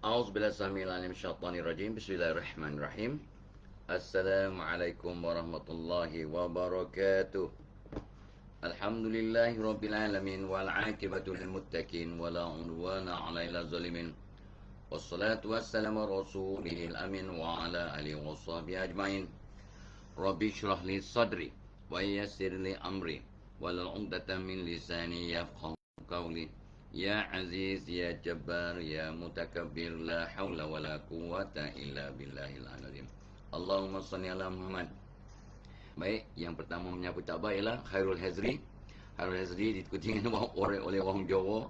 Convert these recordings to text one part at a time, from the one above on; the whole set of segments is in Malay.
A'udzubillahi samil alim syaitanir rajim. Bismillahirrahmanirrahim. Assalamualaikum warahmatullahi wabarakatuh. Alhamdulillahi rabbil alamin wal 'aqibatu lil muttaqin wala 'udwana 'alal zalimin. Wassalatu wassalamu rasulil amin wa ala alihi washabbihi ajmain. Rabbi shrah li sadri wa yassir li amri wahlul 'uqdatam min lisani yafqahu qawli. Ya Aziz, Ya Jabbar, Ya Mutakabbir, La hawla wa la quwwata illa billahil azim. Allahumma salli ala Muhammad. Baik, yang pertama menyapa tabah ialah Khairul Hazri. Khairul Hazri diikuti dengan oleh orang Jawa.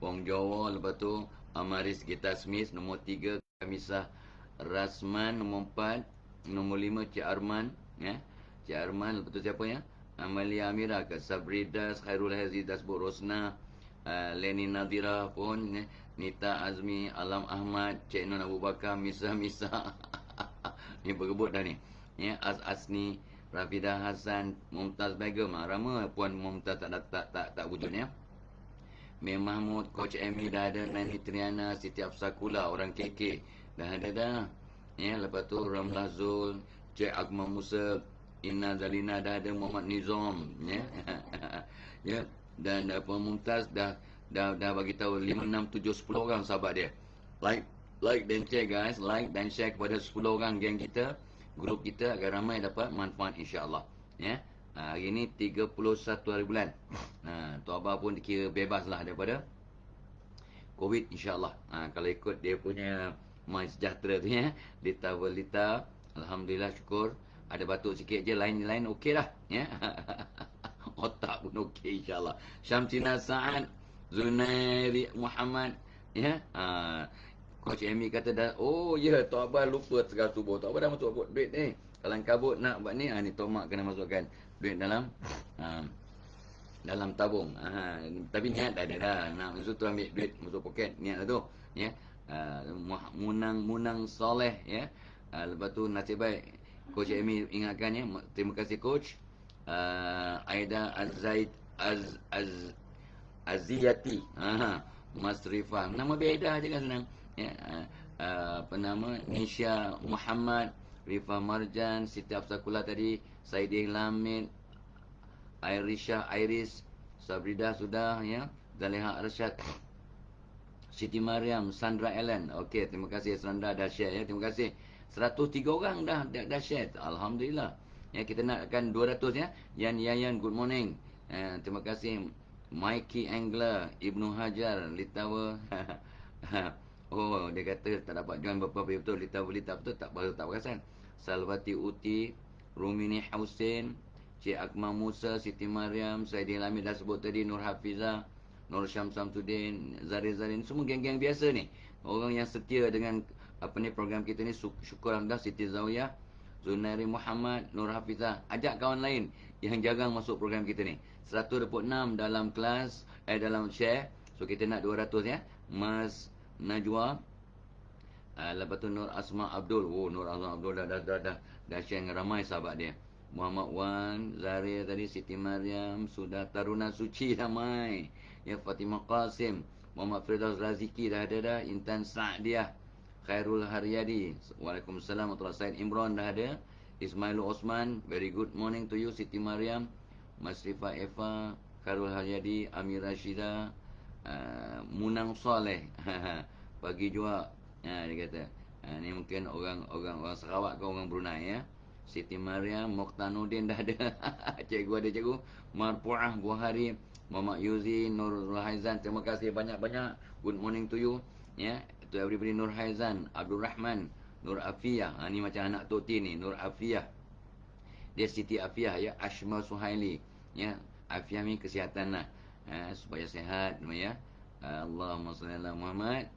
Orang Jawa, lepas tu Amaris Gita Smith, nombor 3 Kamisah Rasman, nombor 4, nombor 5 Cik Arman, ya. Cik Arman, lepas tu siapa ya? Amalia Amira, Kak Sabridas, Khairul Hazri, Dasbuk Rosna, Leni Nadira pun, Nita Azmi, Alam Ahmad, Cik Nun Abu Bakar, Misa ni berebut dah ni, ya. Asni, Rafidah Hasan, Mumtaz Begum, ramai Puan Mumtaz tak wujud, ya. Mem Mahmud, Coach Amy dah ada, Nani Triana, Siti Afsakula, orang KK dah ada dah, ya. Lepas tu Ramlah Zul, Cik Akmal Musa, Inna Zalina dah ada, Muhammad Nizam, ya. Ya. Dan Puan Mumtaz dah bagi tahu 5, 6, 7, 10 orang sahabat dia. Like dan share guys, like dan share kepada 10 orang geng kita, grup kita, agar ramai dapat manfaat insya-Allah. Ya. Hari ni 31 hari bulan. Tu Abah pun dikira bebas lah daripada COVID insya-Allah. Kalau ikut dia punya My Sejahtera tu, ya. Lita, alhamdulillah, syukur. Ada batuk sikit je, lain okey dah, ya. Otak pun okey insya-Allah. Syamsina Sa'ad, Zunairi Muhammad, ya. Coach Amy kata dah, oh ya, Tok Abah lupa segala tubuh. Tok Abah dah masuk duit ni. Kalau kabut nak buat ni, ni Tok Mak kena masukkan duit dalam tabung. Tapi niat dah ada dah. Nak masuk tu ambil duit masuk poket, niat dah tu, ya. Munang soleh, ya. Lepas tu nasib baik Coach Amy ingatkan, ya. Terima kasih Coach. Aida Aziyati, Mas Rifah, nama beda je kan, senang, ya. Apa nama, Nisha Muhammad, Rifah Marjan, Siti Afsakula tadi, Saidih Lamid, Iris, Sabrida sudah, ya. Zaleha Arsyad, Siti Mariam, Sandra Ellen. Okey, terima kasih Sandra dah share, ya. Terima kasih. 103 orang dah share. Alhamdulillah. Ya, kita nakkan 200, ya. Yayan, good morning. Terima kasih. Mikey Angler, Ibnu Hajar, Litawa. Oh, dia kata tak dapat join berapa betul. Litawa betul tak perasan. Salwati Uti, Rumini Hussein, Cik Akmal Musa, Siti Mariam, Saidin Lamid dah sebut tadi, Nur Hafizah, Nur Syam Samsudin, Zarin, semua geng-geng biasa ni. Orang yang setia dengan program kita ni, syukur alhamdulillah. Siti Zawiyah, Zunairi Muhammad, Nur Hafizah. Ajak kawan lain yang jarang masuk program kita ni. 126 dalam kelas, dalam share. So kita nak 200, ya. Mas Najwa, lepas tu Nur Asma Abdul. Oh, Nur Asma Abdul dah share dengan ramai sahabat dia. Muhammad Wan, Zaria tadi, Siti Mariam, sudah Taruna Suci ramai. Ya, Fatimah Qasim, Muhammad Firdaus Raziki dah ada dah. Intan Sa'diah, Khairul Haryadi, Waalaikumsalam warahmatullahi. Said Imran dah ada. Ismail Osman, very good morning to you. Siti Mariam, Masrifah Eva, Khairul Haryadi, Amir Rashida, Munang Saleh. Pagi juga, dia kata. Ni mungkin orang Sarawak ke orang Brunei, ya. Siti Mariam, Mokhtanuddin dah ada. Cikgu ada cikgu. Marpuah Buhari, Muhammad Yuzi, Nurul Haizan. Terima kasih banyak-banyak. Good morning to you, ya. To everybody. Nur Haizan, Abdul Rahman, Nur Afiyah. Ni macam anak Tok T ni, Nur Afiyah. Dia Siti Afiyah, ya. Ashma Suhaili, ya. Afiyah ni kesihatan lah, supaya sehat, ya. Allahumma salli ala Muhammad.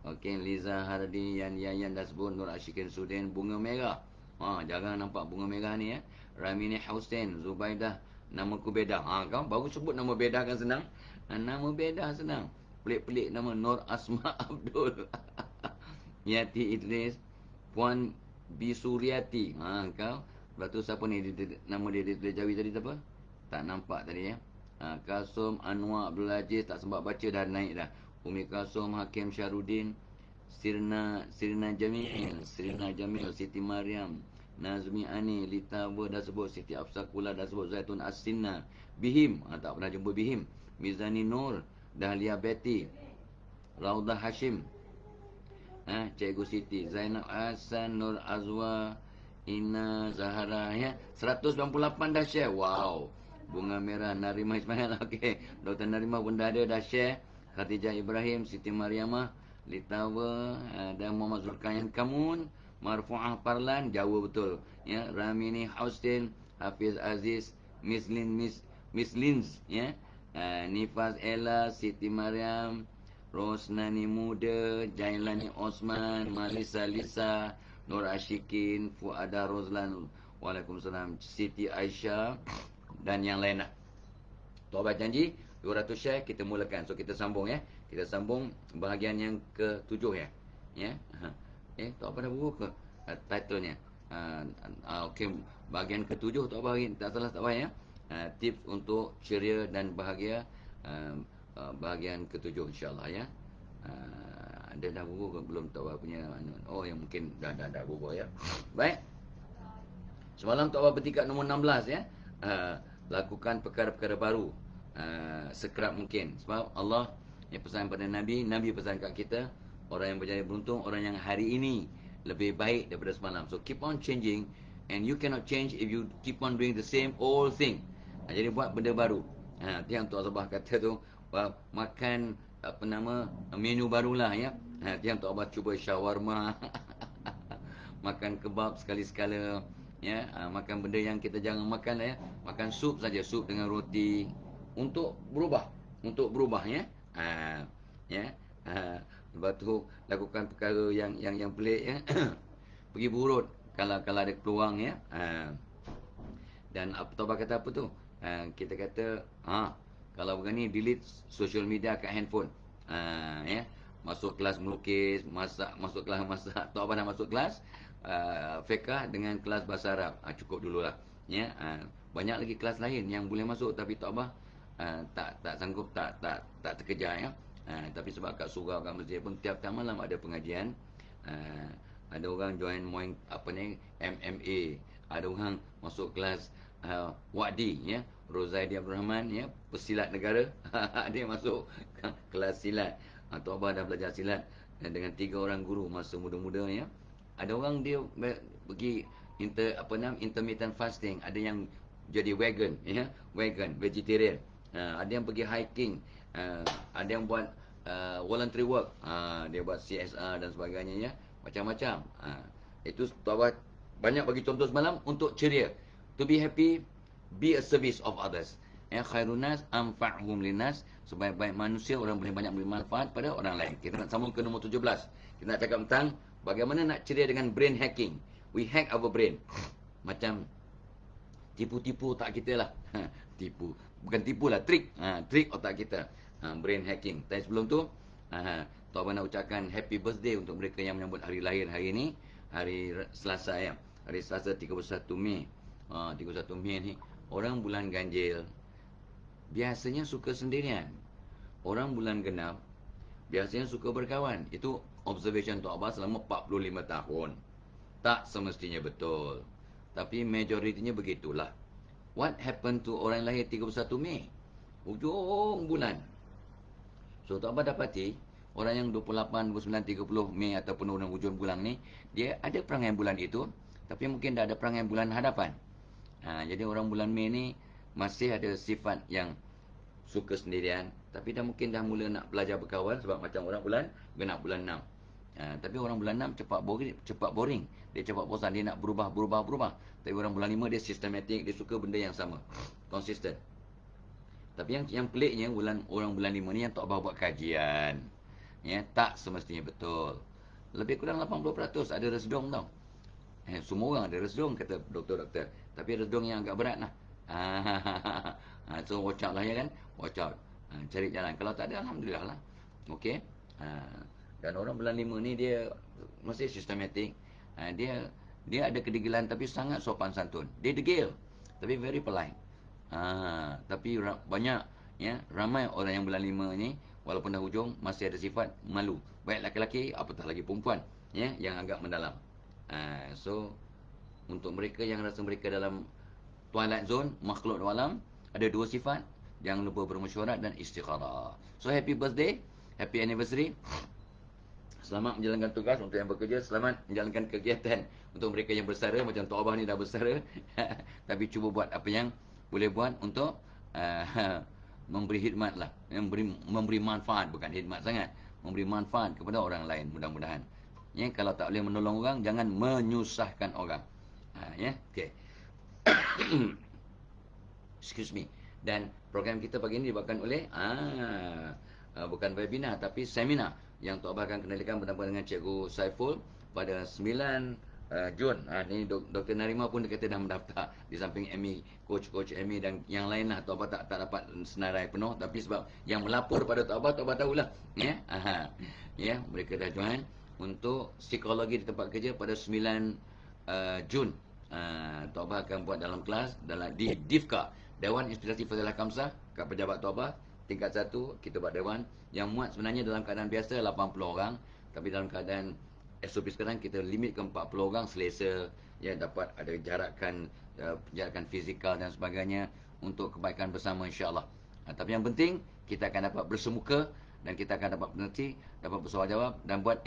Okey, Liza Hardi, Yan dah sebut. Nur Ashikin Sudin, Bunga Merah. Jarang nampak bunga merah ni, ya. Ramini Hussein, Zubaidah, namaku beda. Kau baru sebut nama beda kan senang. Nama beda senang. Pelik-pelik nama. Nur Asma Abdul. Yati Idris, Puan Bisuriati. Kau. Lepas tu siapa ni? Nama dia Jawi tadi siapa? Tak nampak tadi, ya. Kasum Anwar Abdul Aziz, tak sempat baca dah naik dah. Umi Kasum, Hakim Syarudin, Sirna Jamil, Siti Mariam, Nazmi Ani, Lita Ber dah sebut, Siti Afsakula dah sebut, Zaitun As-Sinna, Bihim, tak pernah jumpa Bihim, Mizani Nur, Dahlia Betty, Raudah Hashim, Cikgu Siti, Zainab Hasan, Nur Azwa, Ina Zahara, ya. 198 dah share. Wow. Bunga Merah, Narimah Ismail. Okey. Dr. Narimah pun dah ada, dah share. Khatijah Ibrahim, Siti Mariamah, Litawa, dan Muhammad Zulkarnain Kamun, Marfu'ah Parlan, Jawa betul. Ya, Ramini Hussein, Hafiz Aziz, Miss Lins, ya. Nifaz Ella, Siti Mariam, Rosnani Muda, Jailani Osman, Malisa Lisa, Nur Ashikin, Fuada Rozlan, Waalaikumsalam, Siti Aisyah dan yang lain lah. Tok Abah janji 200 share kita mulakan. So kita sambung ya. Kita sambung bahagian yang ke-7 ya. Ya. Tok Abah dah buku ke title-nya. Okey, bahagian ke-7 Tok Abah tak salah Tok Abah ya. Tips untuk ceria dan bahagia, bahagian ke-7 insya-Allah ya. Ada dah buku ke belum Tok Abah punya? Oh, yang mungkin dah buku ya. Baik. Semalam Tok Abah bertingkat nombor 16 ya. Lakukan perkara-perkara baru sekerap mungkin. Sebab Allah yang pesan pada Nabi pesan kat kita, orang yang berjaya beruntung, orang yang hari ini lebih baik daripada semalam. So keep on changing, and you cannot change if you keep on doing the same old thing. Jadi buat benda baru. Itu yang Tok Abah kata tu, makan menu barulah ya. Itu yang Tok Abah cuba shawarma, makan kebab sekali-sekala. Ya, makan benda yang kita jangan makan ya. Makan sup saja, sup dengan roti untuk berubah ya. Ya. Lepas tu lakukan perkara yang pelik ya. Pergi berurut kalau ada peluang ya. Dan Tok kata apa tu? Kita kata kalau begini delete social media kat handphone. Ya. Masuk kelas melukis, masuk kelas masak. Tok Abah nak masuk kelas fiqh dengan kelas bahasa Arab. Cukup dululah ya. Banyak lagi kelas lain yang boleh masuk, tapi Tok Abah tak sanggup, tak terkejar ya. Tapi sebab kat surau kat masjid pun tiap malam ada pengajian. Ada orang join MMA, ada orang masuk kelas Wadi ya, Rozaidi Abdul Rahman ya, pesilat negara. Dia masuk kelas silat. Tok Abah dah belajar silat dengan 3 orang guru masa muda-muda ya. Ada orang dia pergi intermittent fasting, ada yang jadi vegan ya, vegetarian. Ada yang pergi hiking, ada yang buat voluntary work, dia buat CSR dan sebagainya ya, macam-macam. Itu Tok Abah banyak bagi contoh semalam untuk ceria. To be happy, be a service of others. Ya, khairun nas anfa'hum linnas, sebaik-baik manusia orang boleh banyak beri manfaat pada orang lain. Kita nak sambung ke nombor 17. Kita nak cakap tentang bagaimana nak ceria dengan brain hacking. We hack our brain. Macam tipu-tipu otak kita lah. Tipu. Bukan tipu lah, trik. Trik otak kita. Brain hacking. Tapi sebelum tu, Tok Abah nak ucapkan happy birthday untuk mereka yang menyambut hari lahir hari ini. Hari Selasa ya. Hari Selasa 31 Mei. 31 Mei ni. Orang bulan ganjil biasanya suka sendirian. Orang bulan genap biasanya suka berkawan. Itu observation Tok Abah selama 45 tahun. Tak semestinya betul, tapi majoritinya begitulah. What happened to orang lahir 31 Mei? Hujung bulan. So Tok Abah dapati orang yang 28, 29, 30 Mei ataupun orang hujung bulan ni, dia ada perangai bulan itu, tapi mungkin dah ada perangai bulan hadapan. Jadi orang bulan Mei ni masih ada sifat yang suka sendirian, tapi mungkin dah mula nak belajar berkawan, sebab macam orang bulan genap bulan 6. Tapi orang bulan 6 cepat boring. Dia cepat bosan, dia nak berubah. Tapi orang bulan 5 dia sistematik, dia suka benda yang sama, konsisten. Tapi yang peliknya orang bulan 5 ni yang Tok Abah buat kajian, ya, tak semestinya betul. Lebih kurang 80% ada resdung tau. Semua orang ada resdung, kata doktor-doktor. Tapi resdung yang agak berat lah. So watch out lah ya kan. Watch out. Cari jalan. Kalau tak ada, alhamdulillah lah. Okey. Dan orang bulan 5 ni dia masih sistematik. Dia ada kedegilan tapi sangat sopan santun. Dia degil tapi very polite. Tapi banyak ya, ramai orang yang bulan 5 ni walaupun dah hujung masih ada sifat malu, baik laki-laki apatah lagi perempuan, ya, yang agak mendalam. So untuk mereka yang rasa mereka dalam twilight zone, makhluk malam, ada dua sifat, jangan lupa bermesyuarat dan istikharah. So happy birthday, happy anniversary. Selamat menjalankan tugas untuk yang bekerja, selamat menjalankan kegiatan untuk mereka yang bersara, macam Tok Abah ni dah bersara. Tapi cuba buat apa yang boleh buat untuk memberi khidmat lah, memberi manfaat, bukan khidmat sangat, memberi manfaat kepada orang lain mudah-mudahan. Ya, kalau tak boleh menolong orang, jangan menyusahkan orang. Ya, okey. Excuse me. Dan program kita pagi ini dibawakan oleh bukan webinar tapi seminar yang Tok Abah akan kendalikan bersama dengan Cikgu Saiful pada 9 Jun. Ni Dr. Narima pun dia kata dah mendaftar di samping Amy, coach Amy dan yang lain lah. Tok Abah tak dapat senarai penuh, tapi sebab yang melapor pada Tok Abah tahulah. Ya, ya, mereka dah join untuk psikologi di tempat kerja pada 9 Jun. Tok Abah akan buat dalam kelas di DIFKA, Dewan Inspirasi Fadilah Kamsah, kat pejabat Tok Abah tingkat 1. Kita buat dewan yang muat sebenarnya dalam keadaan biasa 80 orang, tapi dalam keadaan SOP sekarang kita limit ke 40 orang selesa, ya, dapat ada jarakan fizikal dan sebagainya untuk kebaikan bersama insya-Allah. Tapi yang penting kita akan dapat bersemuka dan kita akan dapat mengerti, dapat bersoal jawab dan buat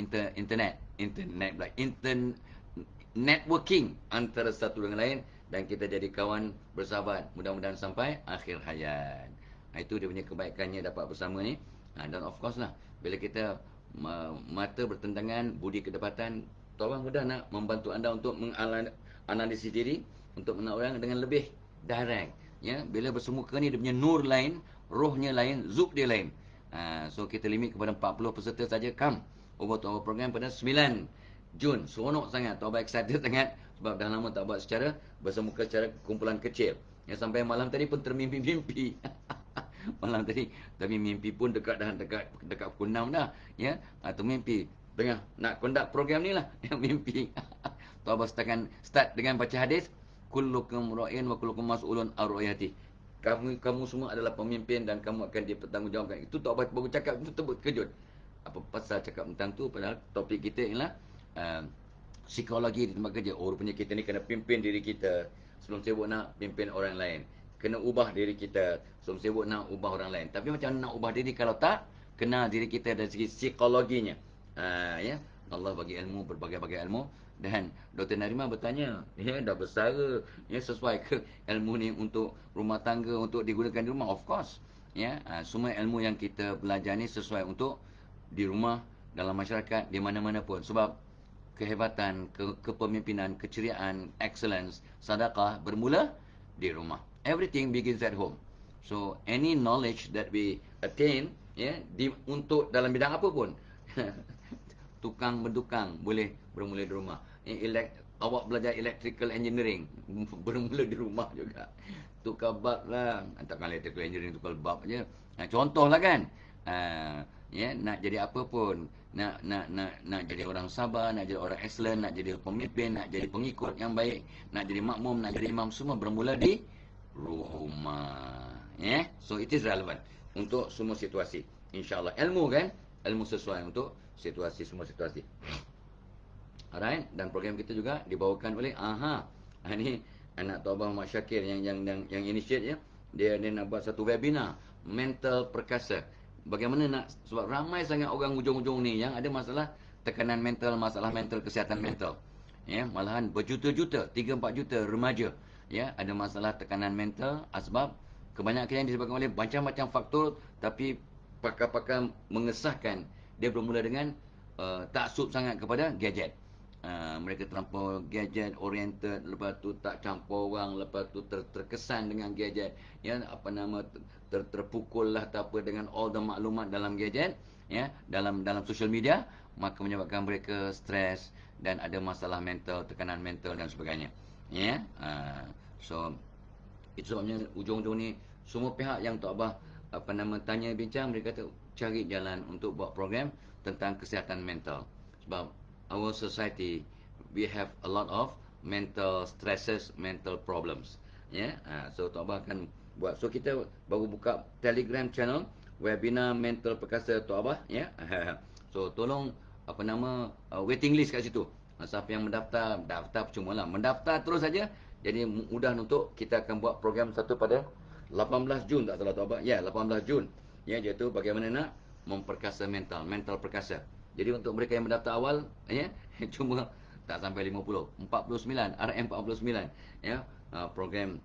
networking antara satu dengan lain, dan kita jadi kawan bersahabat mudah-mudahan sampai akhir hayat. Itu dia punya kebaikannya dapat bersama ni. Dan of course lah, bila kita mata bertentangan, budi kedapatan, Tuan mudah nak membantu anda untuk menganalisis diri, untuk mengenal orang dengan lebih direct. Ya, bila bersemuka ni dia punya nur lain, rohnya lain, zuk dia lain. So kita limit kepada 40 peserta saja. Come over to our program pada 9 Jun. Seronok sangat. Tuan excited sangat sebab dah lama tak buat secara bersemuka secara kumpulan kecil. Ya, sampai malam tadi pun termimpi-mimpi. Malam tadi, tapi mimpi pun dekat pukul 6 dah, ya. Atau mimpi tengah nak conduct program ni lah, yang mimpi. Tuan Abah start dengan baca hadis, kullukum ra'in wa kullukum mas'ulun an ra'iyati. Kamu semua adalah pemimpin dan kamu akan dipertanggungjawabkan. Itu Tuan Abah baru cakap, itu terkejut. Apa pasal cakap tentang tu, padahal topik kita ialah psikologi di tempat kerja. Oh, rupanya kita ni kena pimpin diri kita sebelum sibuk nak pimpin orang lain. Kena ubah diri kita sebelum sibuk nak ubah orang lain. Tapi macam nak ubah diri kalau tak kenal diri kita dari segi psikologinya. Ya, Allah bagi ilmu, berbagai-bagai ilmu. Dan Dr. Narima bertanya, ya, dah bersara, ya, sesuai ke ilmu ni untuk rumah tangga, untuk digunakan di rumah? Of course. Ya, semua ilmu yang kita belajar ni sesuai untuk di rumah, dalam masyarakat, di mana-mana pun. Sebab kehebatan, kepemimpinan, keceriaan, excellence, sedekah bermula di rumah. Everything begins at home. So any knowledge that we attain, ya, untuk dalam bidang apa pun, tukang mendukang boleh bermula di rumah. Awak belajar electrical engineering bermula di rumah juga. Tukar bab lah, takkan electrical engineering tukar bab aja. Contohlah kan. Ya, nak jadi apa pun, nak jadi orang sabar, nak jadi orang excellent, nak jadi pemimpin, nak jadi pengikut yang baik, nak jadi makmum, nak jadi imam, semua bermula di rumah. Ya, so it is relevant untuk semua situasi. InsyaAllah ilmu kan, ilmu sesuai untuk semua situasi. Alright, dan program kita juga dibawakan oleh ini anak Tok Abah Muhammad Syakir yang initiate, ya. Dia nak buat satu webinar mental perkasa. Bagaimana nak, sebab ramai sangat orang ujung-ujung ni yang ada masalah tekanan mental, masalah mental, kesihatan mental. Ya, malahan berjuta-juta, 3-4 juta remaja, ya, ada masalah tekanan mental sebab kebanyakan yang disebabkan oleh macam-macam faktor, tapi pakar-pakar mengesahkan dia bermula dengan taksub sangat kepada gadget. Mereka terlampau gadget oriented, lepas tu tak campur orang, lepas tu terkesan dengan gadget, ya, terpukul lah tak apa dengan all the maklumat dalam gadget, ya, dalam social media, maka menyebabkan mereka stres dan ada masalah mental, tekanan mental dan sebagainya, ya. So itu sebabnya ujung-ujung ni semua pihak yang Tok Abah tanya bincang, mereka kata cari jalan untuk buat program tentang kesihatan mental. Sebab our society, we have a lot of mental stresses, mental problems. So Tok Abah akan buat. So kita baru buka Telegram channel webinar mental perkasa Tok Abah, ya. So tolong waiting list kat situ. Siapa yang daftar percuma lah. Mendaftar terus saja. Jadi mudah untuk kita akan buat program satu pada 18 Jun tak salah Tok Abah. Ya, 18 Jun. Ya, iaitu bagaimana nak memperkasa mental perkasa. Jadi untuk mereka yang mendaftar awal, ya, cuma tak sampai 50, 49, RM49, ya, program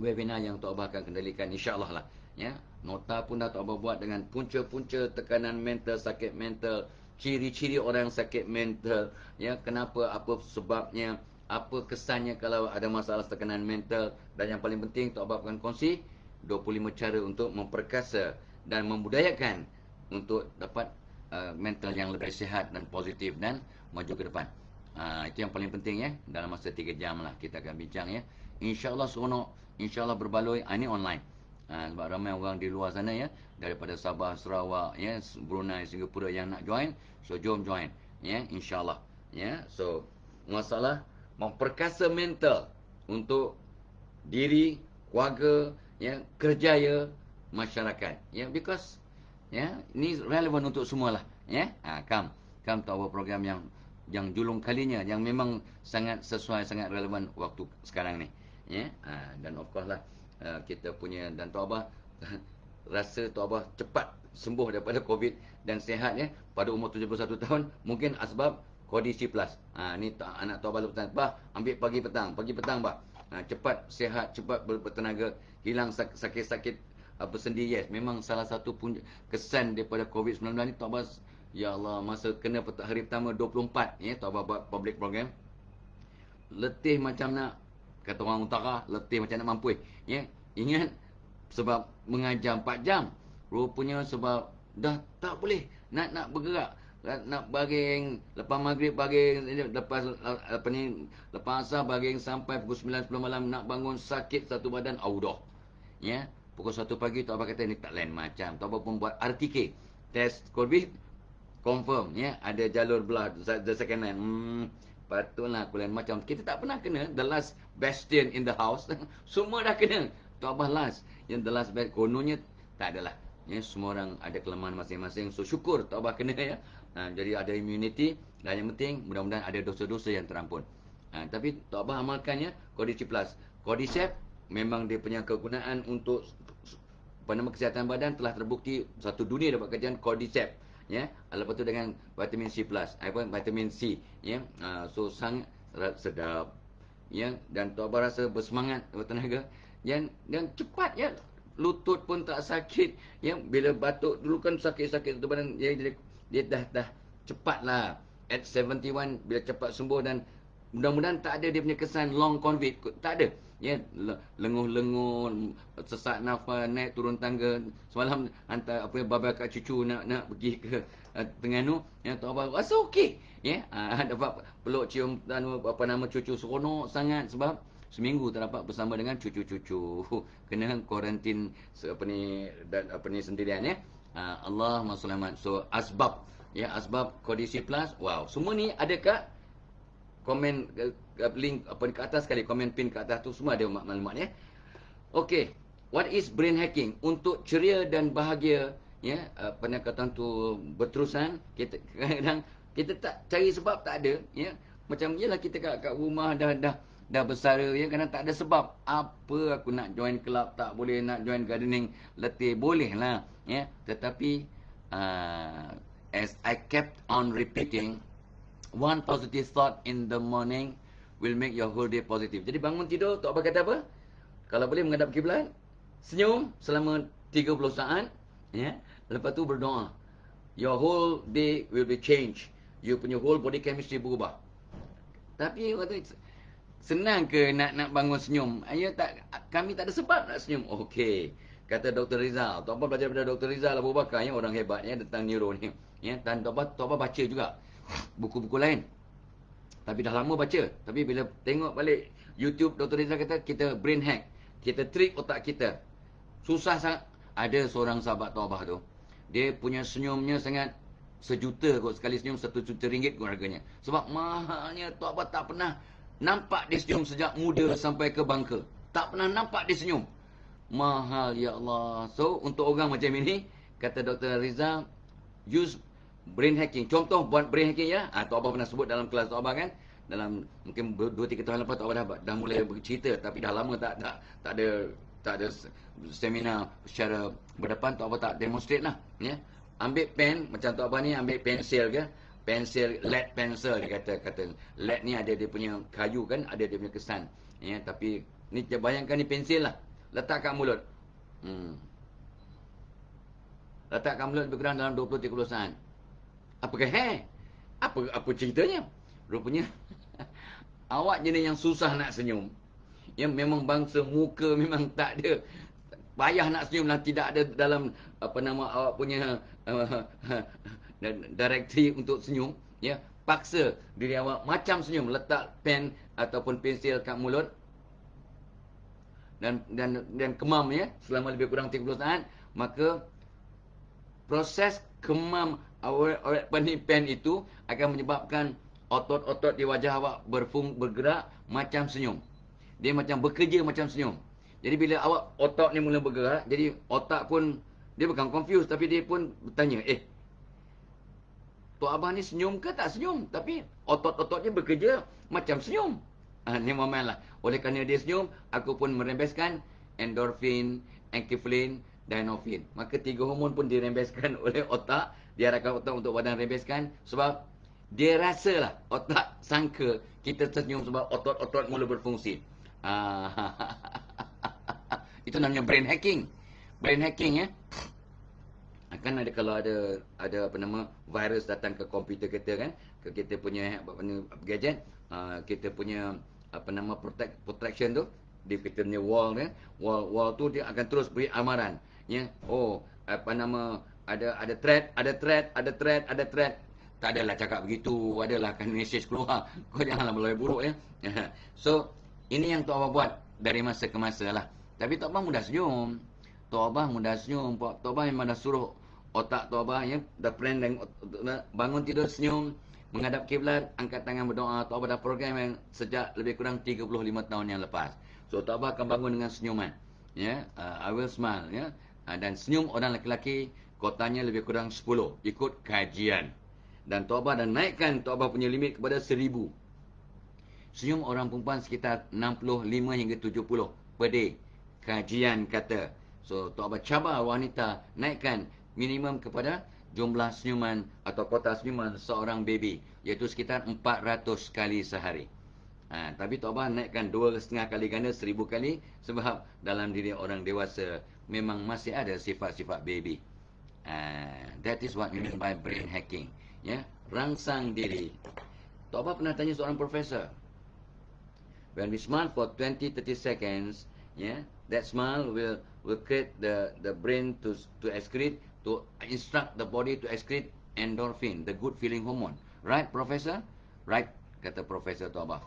webinar yang Tok Abah akan kendalikan insya-Allah lah, ya. Nota pun dah Tok Abah buat dengan punca-punca tekanan mental, sakit mental, ciri-ciri orang sakit mental, ya, kenapa, apa sebabnya, apa kesannya kalau ada masalah tekanan mental, dan yang paling penting Tok Abah akan kongsi 25 cara untuk memperkasa dan membudayakan untuk dapat mental yang lebih sihat dan positif dan maju ke depan. Itu yang paling penting, ya. Dalam masa 3 jam lah kita akan bincang, ya. InsyaAllah seronok, insyaAllah berbaloi. Ini online. Sebab ramai orang di luar sana, ya, daripada Sabah, Sarawak, ya, Brunei, Singapura yang nak join. So jom join, ya, insyaAllah, ya. So masalah memperkasa mental untuk diri, keluarga, ya, kerjaya, masyarakat, ya, because, ya, ini relevan untuk semualah, ya. Kam tahu program yang julung kalinya, yang memang sangat sesuai, sangat relevan waktu sekarang ni, ya. Dan of course lah, kita punya, dan Tok Abah rasa Tok Abah cepat sembuh daripada COVID dan sihat, ya, pada umur 71 tahun, mungkin asbab kondisi plus. Ni anak Tok Abah lepas, bah, ambil pagi petang, bah. Cepat sihat, cepat bertenaga, hilang sakit-sakit bersendi. Yes, memang salah satu pun kesan daripada COVID-19 ni Tok Abah, ya Allah, masa kena hari pertama 24, ya, Tok Abah buat public program, letih macam nak, kata orang utara, letih macam nak mampus, ya. Ingat sebab mengajar 4 jam, rupanya sebab dah tak boleh nak bergerak, nak baring lepas maghrib, baring lepas lepas asar, baring sampai pukul 9 10 malam, nak bangun sakit satu badan, dah, ya. Pukul 1 pagi Tok Abah kata ni tak lain macam. Tok Abah pun buat RTK, test COVID, confirm, ya, ada jalur belah the second line. Patutlah aku lain macam. Kita tak pernah kena the last bastion in the house. Semua dah kena. Tok Abah last. Yang the last bastion, kononnya tak adalah. Ya, semua orang ada kelemahan masing-masing. So syukur Tok Abah kena, ya. Jadi ada immunity, dan yang penting mudah-mudahan ada dosa-dosa yang terampun. Tapi Tok Abah amalkannya Kondisi Plus. Cordyceps memang dia punya kegunaan untuk kesihatan badan telah terbukti satu dunia dapat kajian Cordyceps, ya. Lepas tu dengan vitamin C plus, vitamin C, ya. So sangat sedap, ya, dan Tok Abah rasa bersemangat, bertenaga, dan cepat, ya. Lutut pun tak sakit, ya. Bila batuk dulu kan sakit-sakit tu badan, dia dah cepatlah at 71, bila cepat sembuh, dan mudah-mudahan tak ada dia punya kesan long COVID, tak ada, ya. Lenguh-lenguh, sesak nafas, naik turun tangga. Semalam hantar babak kat cucu nak pergi ke Terengganu, ya, Tok Abah rasa okey, ya. Dapat peluk cium cucu, seronok sangat sebab seminggu tak dapat bersama dengan cucu-cucu, kena kuarantin sendirian, ya. Allahumma selamat. So asbab, ya, asbab kondisi plus, wow, semua ni ada kat komen, link ke atas sekali, komen pin ke atas tu semua ada maklumat, ya. Okey, what is brain hacking? Untuk ceria dan bahagia, ya, pendekatan tu berterusan. Kita kadang-kadang kita tak cari sebab, tak ada, ya. Macam yalah kita kat rumah dah bersara, ya, kadang tak ada sebab. Apa aku nak join club, tak boleh, nak join gardening, letih, boleh lah, ya. Tetapi as I kept on repeating, one positive thought in the morning will make your whole day positive. Jadi bangun tidur, Tok Abah kata apa? Kalau boleh menghadap kiblat, senyum selama 30 saat, ya. Lepas tu berdoa. Your whole day will be changed. You punya whole body chemistry berubah. Tapi kata, senang ke nak bangun senyum? Kami tak ada sebab nak senyum. Okey. Kata Dr. Rizal. Tok Abah belajar daripada Dr. Rizal Abu Bakar, ya, orang hebat, ya, tentang neuro ni. Ya, dan Tok Abah baca juga buku-buku lain. Tapi dah lama baca. Tapi bila tengok balik YouTube, Dr. Rizal kata kita brain hack. Kita trick otak kita. Susah sangat. Ada seorang sahabat Tok Abah tu, dia punya senyumnya sangat, sejuta kot sekali senyum, RM1 juta kot harganya. Sebab mahalnya. Tok Abah tak pernah nampak dia senyum sejak muda sampai ke bangka. Tak pernah nampak dia senyum. Mahal, ya Allah. So untuk orang macam ini, kata Dr. Rizal, use brain hacking. Contoh buat brain hacking ya. Tok Abah pernah sebut dalam kelas Tok Abah kan. Dalam mungkin 2-3 tahun lepas Tok Abah dah mulai bercerita, tapi dah lama tak ada seminar secara berdepan. Tok Abah tak demonstrate lah ya. Ambil pen macam Tok Abah ni, ambil pensel ke, pensel lead pencil, dia kata lead ni ada dia punya kayu kan, ada dia punya kesan ya. Tapi ni bayangkan ni pensel lah, letak kat mulut. Letak kat mulut lebih kurang dalam 20-30 saat. Apakah apa ceritanya? Rupanya awak jenis yang susah nak senyum. Yang memang bangsa muka memang tak ada, payah nak senyum lah, tidak ada dalam awak punya directory untuk senyum ya. Paksa diri awak macam senyum, letak pen ataupun pensel kat mulut dan kemam ya selama lebih kurang 30 saat. Maka proses kemam awet pen itu akan menyebabkan otot-otot di wajah awak bergerak macam senyum. Dia macam bekerja macam senyum. Jadi bila awak otak ni mula bergerak, jadi otak pun dia bukan confused, tapi dia pun bertanya, Tok Abah ni senyum ke tak senyum? Tapi otot-ototnya bekerja macam senyum. Ni moment lah. Oleh kerana dia senyum, aku pun merembeskan endorfin, enkefalin, dynorphin. Maka 3 hormon pun dirembeskan oleh otak. Diarahkan otak untuk badan rembeskan. Sebab dia rasalah, otak sangka kita tersenyum sebab otot-otot mula berfungsi. Itu namanya brain hacking. Brain hacking ya. Akan ada, kalau ada virus datang ke komputer kita kan, ke kita punya gadget, kita punya protection tu, di kita punya wall kan, wall tu dia akan terus beri amaran ya. Ada threat. Tak adalah cakap begitu, adalah akan message keluar. Kau janganlah melayan buruk ya. So ini yang Tok Abah buat dari masa ke masa lah. Tapi Tok Abah mudah senyum. Tok Abah memang dah suruh otak Tok Abah ya, dah plan dan bangun tidur senyum, menghadap kiblat, angkat tangan berdoa. Tok Abah dah program yang sejak lebih kurang 35 tahun yang lepas. So Tok Abah akan bangun dengan senyuman. Ya, I will smile ya. Dan senyum orang lelaki kotanya lebih kurang 10 ikut kajian. Dan Tok Abah dah naikkan Tok Abah punya limit kepada 1000. Senyum orang perempuan sekitar 65 hingga 70 per day. Kajian kata. So Tok Abah cabar wanita naikkan minimum kepada jumlah senyuman atau kota senyuman seorang baby, iaitu sekitar 400 kali sehari. Tapi Tok Abah naikkan 2,5 kali ganda, 1000 kali, sebab dalam diri orang dewasa memang masih ada sifat-sifat baby. That is what we mean by brain hacking. Ya, rangsang diri. Tok Abah pernah tanya seorang profesor, when we smile for 20-30 seconds, that smile will create the brain to excrete, to instruct the body to excrete endorphin, the good feeling hormone. Right, Professor? Right, kata Profesor Tok Abah.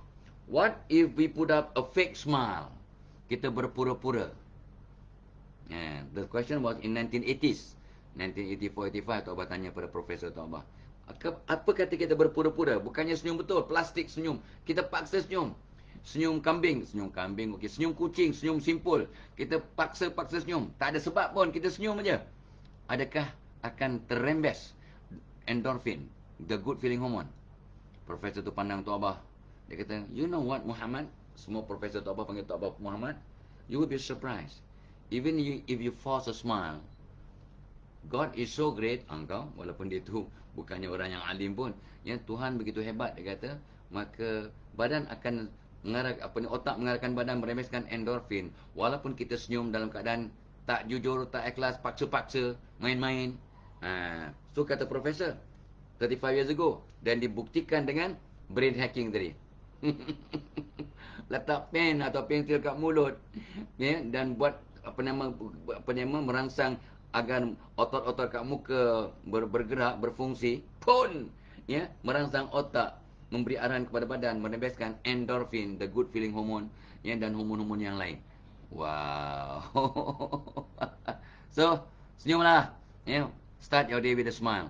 What if we put up a fake smile? Kita berpura-pura. The question was in 1980s. 1984-85 Tok Abah tanya pada Profesor Tok Abah. Apa kata kita berpura-pura? Bukannya senyum betul, plastik senyum. Kita paksa senyum. Senyum kambing, okey. Senyum kucing, senyum simpul. Kita paksa senyum. Tak ada sebab pun, kita senyum aja. Adakah akan terrembes endorphin, the good feeling hormone? Profesor tu pandang Tok Abah. Dia kata, you know what, Muhammad? Semua Profesor Tok Abah panggil Tok Abah Muhammad. You will be surprised. Even if you force a smile, God is so great, engkau, walaupun dia tu bukannya orang yang alim pun, ya, Tuhan begitu hebat, dia kata, maka badan akan otak mengarahkan badan merembeskan endorfin, walaupun kita senyum dalam keadaan tak jujur, tak ikhlas, paksa-paksa, main-main. So kata Profesor 35 years ago, dan dibuktikan dengan brain hacking tadi. Letak pen atau pensel kat mulut, ya, dan buat merangsang agar otot-otot kat muka bergerak, berfungsi, pun ya, merangsang otak, memberi arahan kepada badan, merembeskan endorphin, the good feeling hormone, ya, dan hormon-hormon yang lain. Wow. So, senyumlah, ya. Start your day with a smile.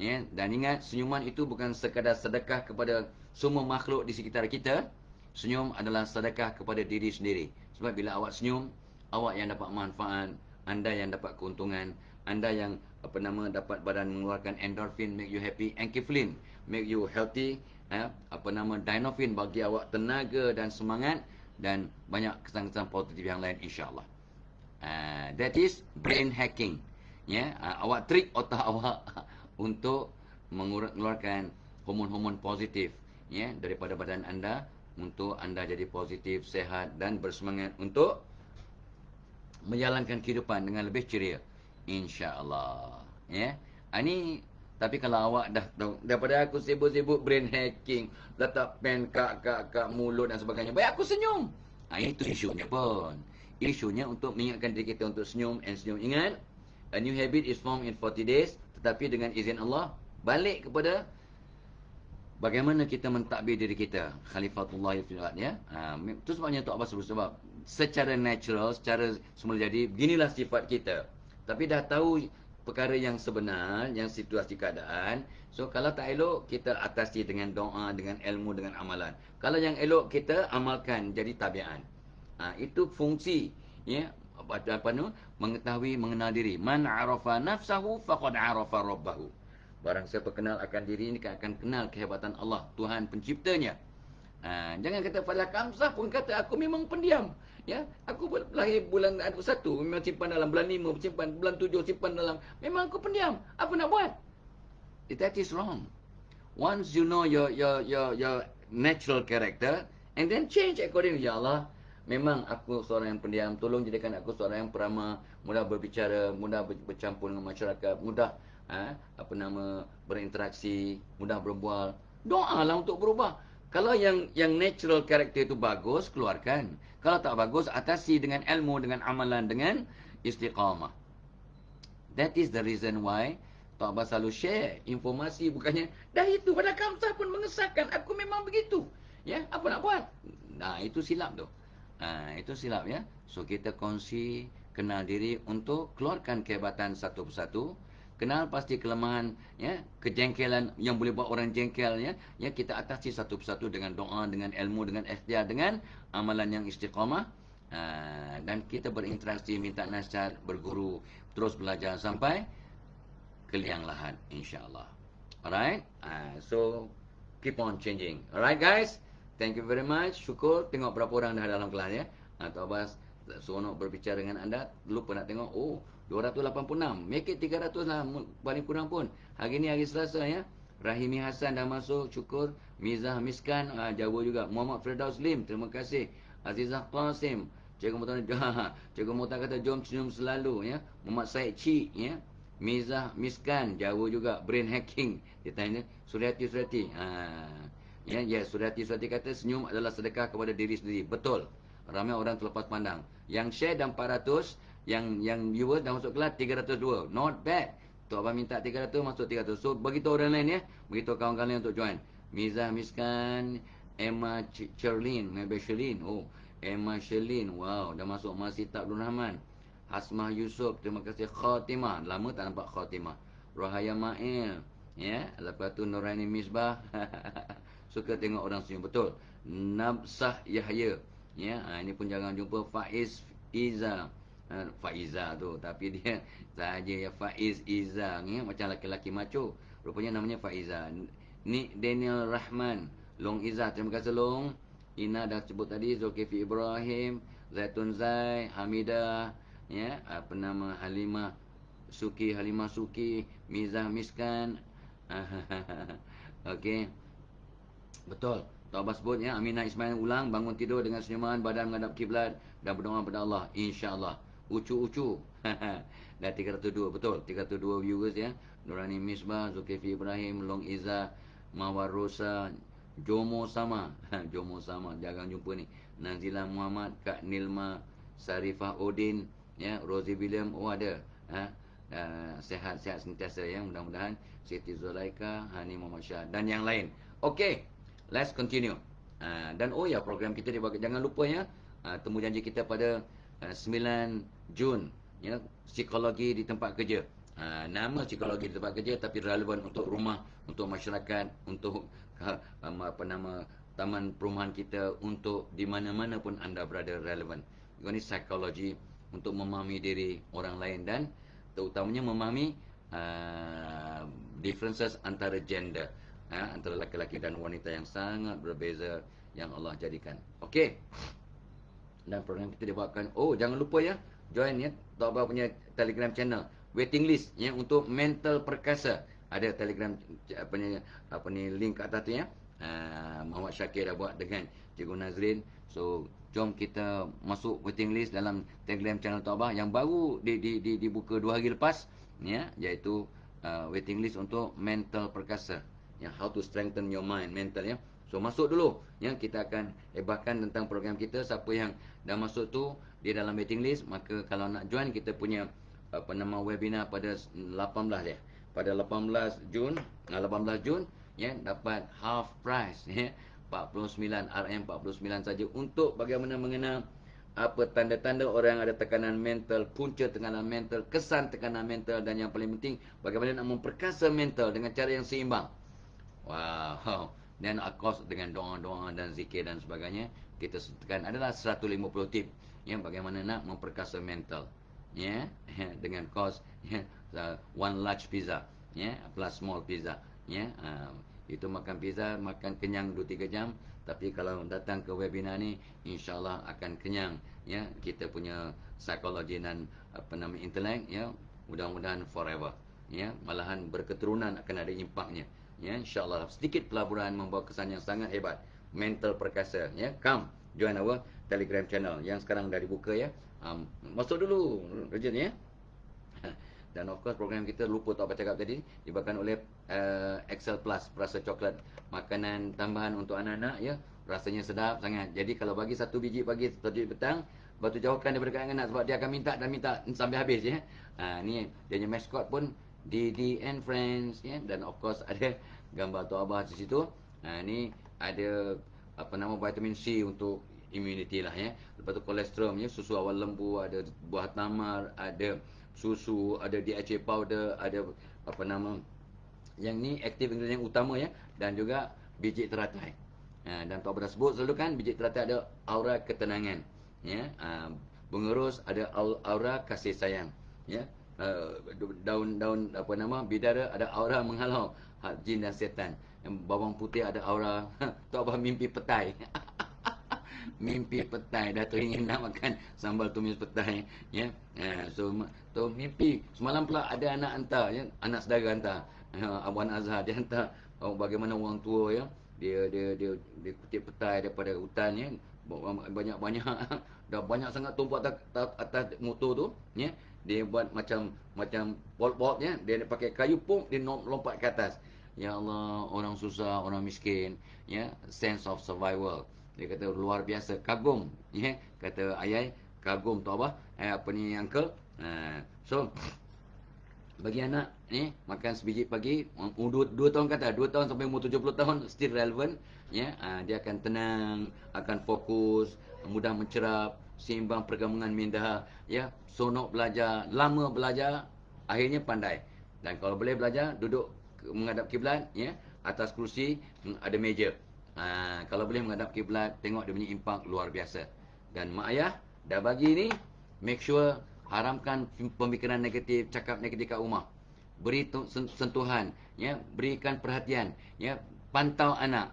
Ya, dan ingat, senyuman itu bukan sekadar sedekah kepada semua makhluk di sekitar kita. Senyum adalah sedekah kepada diri sendiri. Sebab bila awak senyum, awak yang dapat manfaat, anda yang dapat keuntungan, anda yang dapat badan mengeluarkan endorphin, make you happy, enkephalin make you healthy, dynophin bagi awak tenaga dan semangat, dan banyak kesan-kesan positif yang lain insya-Allah. That is brain hacking. Awak trick otak awak untuk mengeluarkan hormon-hormon positif daripada badan anda untuk anda jadi positif, sehat dan bersemangat untuk menjalankan kehidupan dengan lebih ceria insya-Allah. Ini tapi kalau awak dah daripada aku sibuk-sibuk brain hacking, letak pen kat mulut dan sebagainya, baik aku senyum. Itu isunya pun. Isunya untuk mengingatkan diri kita untuk senyum and senyum. Ingat, a new habit is formed in 40 days, tetapi dengan izin Allah balik kepada bagaimana kita mentadbir diri kita, khalifatullah fil ard, itu sebabnya Tok Abbas sebab secara natural, secara semula jadi beginilah sifat kita. Tapi dah tahu perkara yang sebenar, yang situasi keadaan. So kalau tak elok, kita atasi dengan doa, dengan ilmu, dengan amalan. Kalau yang elok, kita amalkan jadi tabiat. Itu fungsi mengetahui, mengenal diri. Man arafa nafsahu faqad arafa rabbahu. Barang siapa kenal akan diri ini akan kenal kehebatan Allah, Tuhan penciptanya. Jangan kata Falah Kamsah pun kata aku memang pendiam. Aku lahir bulan 1 memang simpan dalam, bulan 5 simpan, bulan 7 simpan dalam. Memang aku pendiam. Apa nak buat? That is wrong. Once you know your natural character and then change accordingly. Ya Allah, memang aku seorang yang pendiam, tolong jadikan aku seorang yang peramah, mudah berbicara, mudah bercampur dengan masyarakat, mudah berinteraksi, mudah berbual. Doalah untuk berubah. Kalau yang natural character itu bagus, keluarkan. Kalau tak bagus, atasi dengan ilmu, dengan amalan, dengan istiqamah. That is the reason why Tok Abbas selalu share informasi, bukannya dah itu pada Kamsah pun mengesahkan aku memang begitu. Apa nak buat? Itu silap tu. Itu silap So kita kongsi, kenal diri untuk keluarkan kehebatan satu persatu. Kenal pasti kelemahan, kejengkelan yang boleh buat orang jengkel, kita atasi satu persatu dengan doa, dengan ilmu, dengan ikhtiar, dengan amalan yang istiqamah. Dan kita berinteraksi, minta nasihat, berguru, terus belajar sampai ke liang lahat insya-Allah. Alright? So keep on changing. Alright guys? Thank you very much. Syukur tengok berapa orang dah dalam kelas Tok Abbas seronok berbicara dengan anda. Lupa nak tengok. 286. Make it 300 lah paling kurang pun. Hari ni hari Selasa Rahimi Hassan dah masuk. Syukur. Mizah Miskan Jawa juga. Muhammad Firdaus Lim, terima kasih. Azizah Qasim, Cikgu Muhtar kata jom senyum selalu Muhammad Said Cik Mizah Miskan Jawa juga. Brain hacking dia tanya. Suryati Suryati kata senyum adalah sedekah kepada diri sendiri. Betul. Ramai orang terlepas pandang. Yang share dan 400, yang viewer dah masuk kelas 302. Not bad. Tok Abang minta 300, masuk 300. So beritahu orang lain beritahu kawan-kawan lain untuk join. Mizah Miskan, Emma Sherlyn, Emma Sherlyn. Wow, dah masuk. Masita Abdul Rahman, Hasmah Yusof, terima kasih. Khatimah, lama tak nampak Khatimah. Rohaya Ma'il, lepas tu Nuraini Misbah. Suka tengok orang senyum, betul. Nabsah Yahya, ini pun jangan jumpa. Faiz Iza, Faiza tu, tapi dia saja Faiz Iza, macam lelaki macho. Rupanya namanya Faiza. Ni Daniel Rahman, Long Iza, terima kasih Long. Ina dah sebut tadi. Zulkifli Ibrahim, Zaitun Zai, Hamidah, Halimah Suki, Mizah Miskan. Okey. Betul. Tok Abbas sebut Aminah Ismail ulang, bangun tidur dengan senyuman, badan menghadap kiblat dan berdoa kepada Allah insya-Allah. Ucu-ucu. Dah 302, betul. 302 viewers Nurani Misbah, Zulkifli Ibrahim, Long Iza, Mawar Rosa, Jomo Sama. Jomo Sama, jangan jumpa ni. Nazila Muhammad, Kak Nilma, Sarifah Odin, Rosie William, ada. Sehat-sehat sentiasa mudah-mudahan. Siti Zulaika, Hani Muhammad Syah dan yang lain. Okey. Let's continue. Dan program kita dibagi. Jangan lupa temu janji kita pada 9 Jun psikologi di tempat kerja. Nama psikologi di tempat kerja tapi relevan untuk rumah, untuk masyarakat, untuk taman perumahan kita, untuk di mana-mana pun anda berada relevan. Ini psikologi untuk memahami diri orang lain dan terutamanya memahami differences antara gender, antara laki-laki dan wanita yang sangat berbeza yang Allah jadikan. Okey. Dan program kita dibawakan. Oh, jangan lupa ya, join ya Tok Abah punya Telegram channel. Waiting list ya untuk mental perkasa. Ada Telegram apa ni link kat atas tu ya. Muhammad Syakir dah buat dengan Cikgu Nazrin. So, jom kita masuk waiting list dalam Telegram channel Tok Abah yang baru dibuka 2 hari lepas ya, iaitu waiting list untuk mental perkasa. Ya, how to strengthen your mind, mental ya. So masuk dulu ya, kita akan hebahkan tentang program kita. Siapa yang dah masuk tu di dalam waiting list, maka kalau nak join kita punya webinar pada 18 ya. Pada 18 Jun ya, dapat half price ya. 49 saja untuk bagaimana mengenal apa tanda-tanda orang yang ada tekanan mental, punca tekanan mental, kesan tekanan mental, dan yang paling penting bagaimana nak memperkasa mental dengan cara yang seimbang. Wow. Dan of course dengan doa-doa dan zikir dan sebagainya, kita sertakan adalah 150 tip ya, bagaimana nak memperkasa mental ya, dengan kos ya, one large pizza ya, plus small pizza ya. Itu makan pizza, makan kenyang 2-3 jam. Tapi kalau datang ke webinar ni, insyaAllah akan kenyang ya. Kita punya psikologi dan intelek ya, mudah-mudahan forever ya, malahan berketurunan akan ada impaknya ya, insyaAllah. Sedikit pelaburan membawa kesan yang sangat hebat. Mental perkasa ya. Come join our Telegram channel yang sekarang dah dibuka ya. Masuk dulu Rajan ya. Dan of course program kita, lupa tak cakap tadi, dibawakan oleh Excel Plus, perasa coklat, makanan tambahan untuk anak-anak ya. Rasanya sedap sangat. Jadi kalau bagi 1 biji pagi, 1 biji petang, lepas tu jauhkan daripada kanak-kanak sebab dia akan minta dan minta sampai habis ya. Ni dia punya mascot pun Didi and Friends ya. Dan of course ada gambar Tok Abah di situ. Ni ada vitamin C untuk immunity lah ya. Lepas tu kolesterol ya, susu awal lembu, ada buah tamar, ada susu, ada DHA powder, ada yang ni active ingredient utama ya, dan juga biji teratai. Dan Tok Abah dah sebut selalu kan, biji teratai ada aura ketenangan ya. Bunga ros ada aura kasih sayang ya. Daun bidara ada aura menghalau jin dan setan. Yang bawang putih ada aura Tok Abah mimpi petai. Mimpi petai, dah teringin nak makan sambal tumis petai ya. So mimpi semalam pula ada anak hantar ya, anak saudara hantar, Abang Azhar dia hantar bagaimana orang tua ya, dia kutip petai daripada hutan ya, banyak-banyak dah banyak sangat tumpuk atas motor tu ya. Dia buat macam bolt ya, dia pakai kayu pun dia lompat ke atas. Ya Allah, orang susah, orang miskin ya, sense of survival. Dia kata luar biasa, kagum ya, kata ayai, kagum Tok Abah uncle. So bagi anak ni makan sebiji pagi, 2 tahun kata, 2 tahun sampai umur 70 tahun still relevant ya. Dia akan tenang, akan fokus, mudah mencerap, seimbang perkembangan minda ya, sonok belajar, lama belajar, akhirnya pandai. Dan kalau boleh belajar duduk menghadap kiblat ya, atas kerusi ada meja. Kalau boleh menghadap kiblat, tengok dia punya impak luar biasa. Dan mak ayah dah bagi ni, make sure haramkan pemikiran negatif, cakap negatif kat rumah. Beri sentuhan ya, berikan perhatian ya, pantau anak.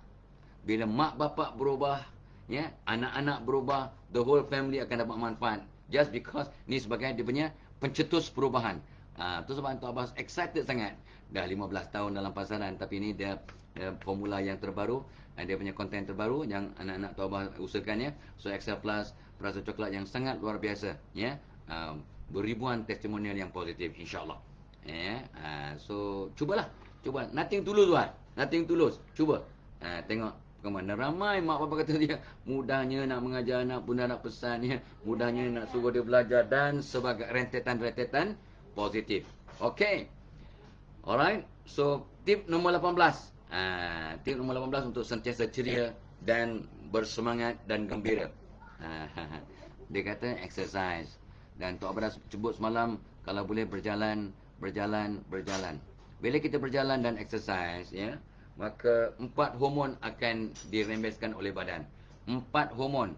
Bila mak bapak berubah ya, anak-anak berubah, the whole family akan dapat manfaat. Just because ni sebagai dia punya pencetus perubahan. Tu sebab Tok Abah excited sangat. Dah 15 tahun dalam pasaran, tapi ni dia formula yang terbaru, dia punya konten terbaru yang anak-anak Tok Abah usahakan ya. So Excel Plus, perasa coklat yang sangat luar biasa ya. Beribuan testimonial yang positif insya-Allah. Ya. So cuba nothing tulus tuan. Nothing tulus. Cuba. Tengok kemana ramai mak bapak kata dia mudahnya nak mengajar anak, bunda nak pesan ya, mudahnya nak suruh dia belajar dan sebagai rentetan positif. Okey. Alright. So tip nombor 18. Tip nombor 18 untuk sentiasa ceria dan bersemangat dan gembira. Dia kata exercise. Dan Tok Abah dah sebut semalam, kalau boleh berjalan. Bila kita berjalan dan exercise ya, maka 4 hormon akan dirembeskan oleh badan. 4 hormon.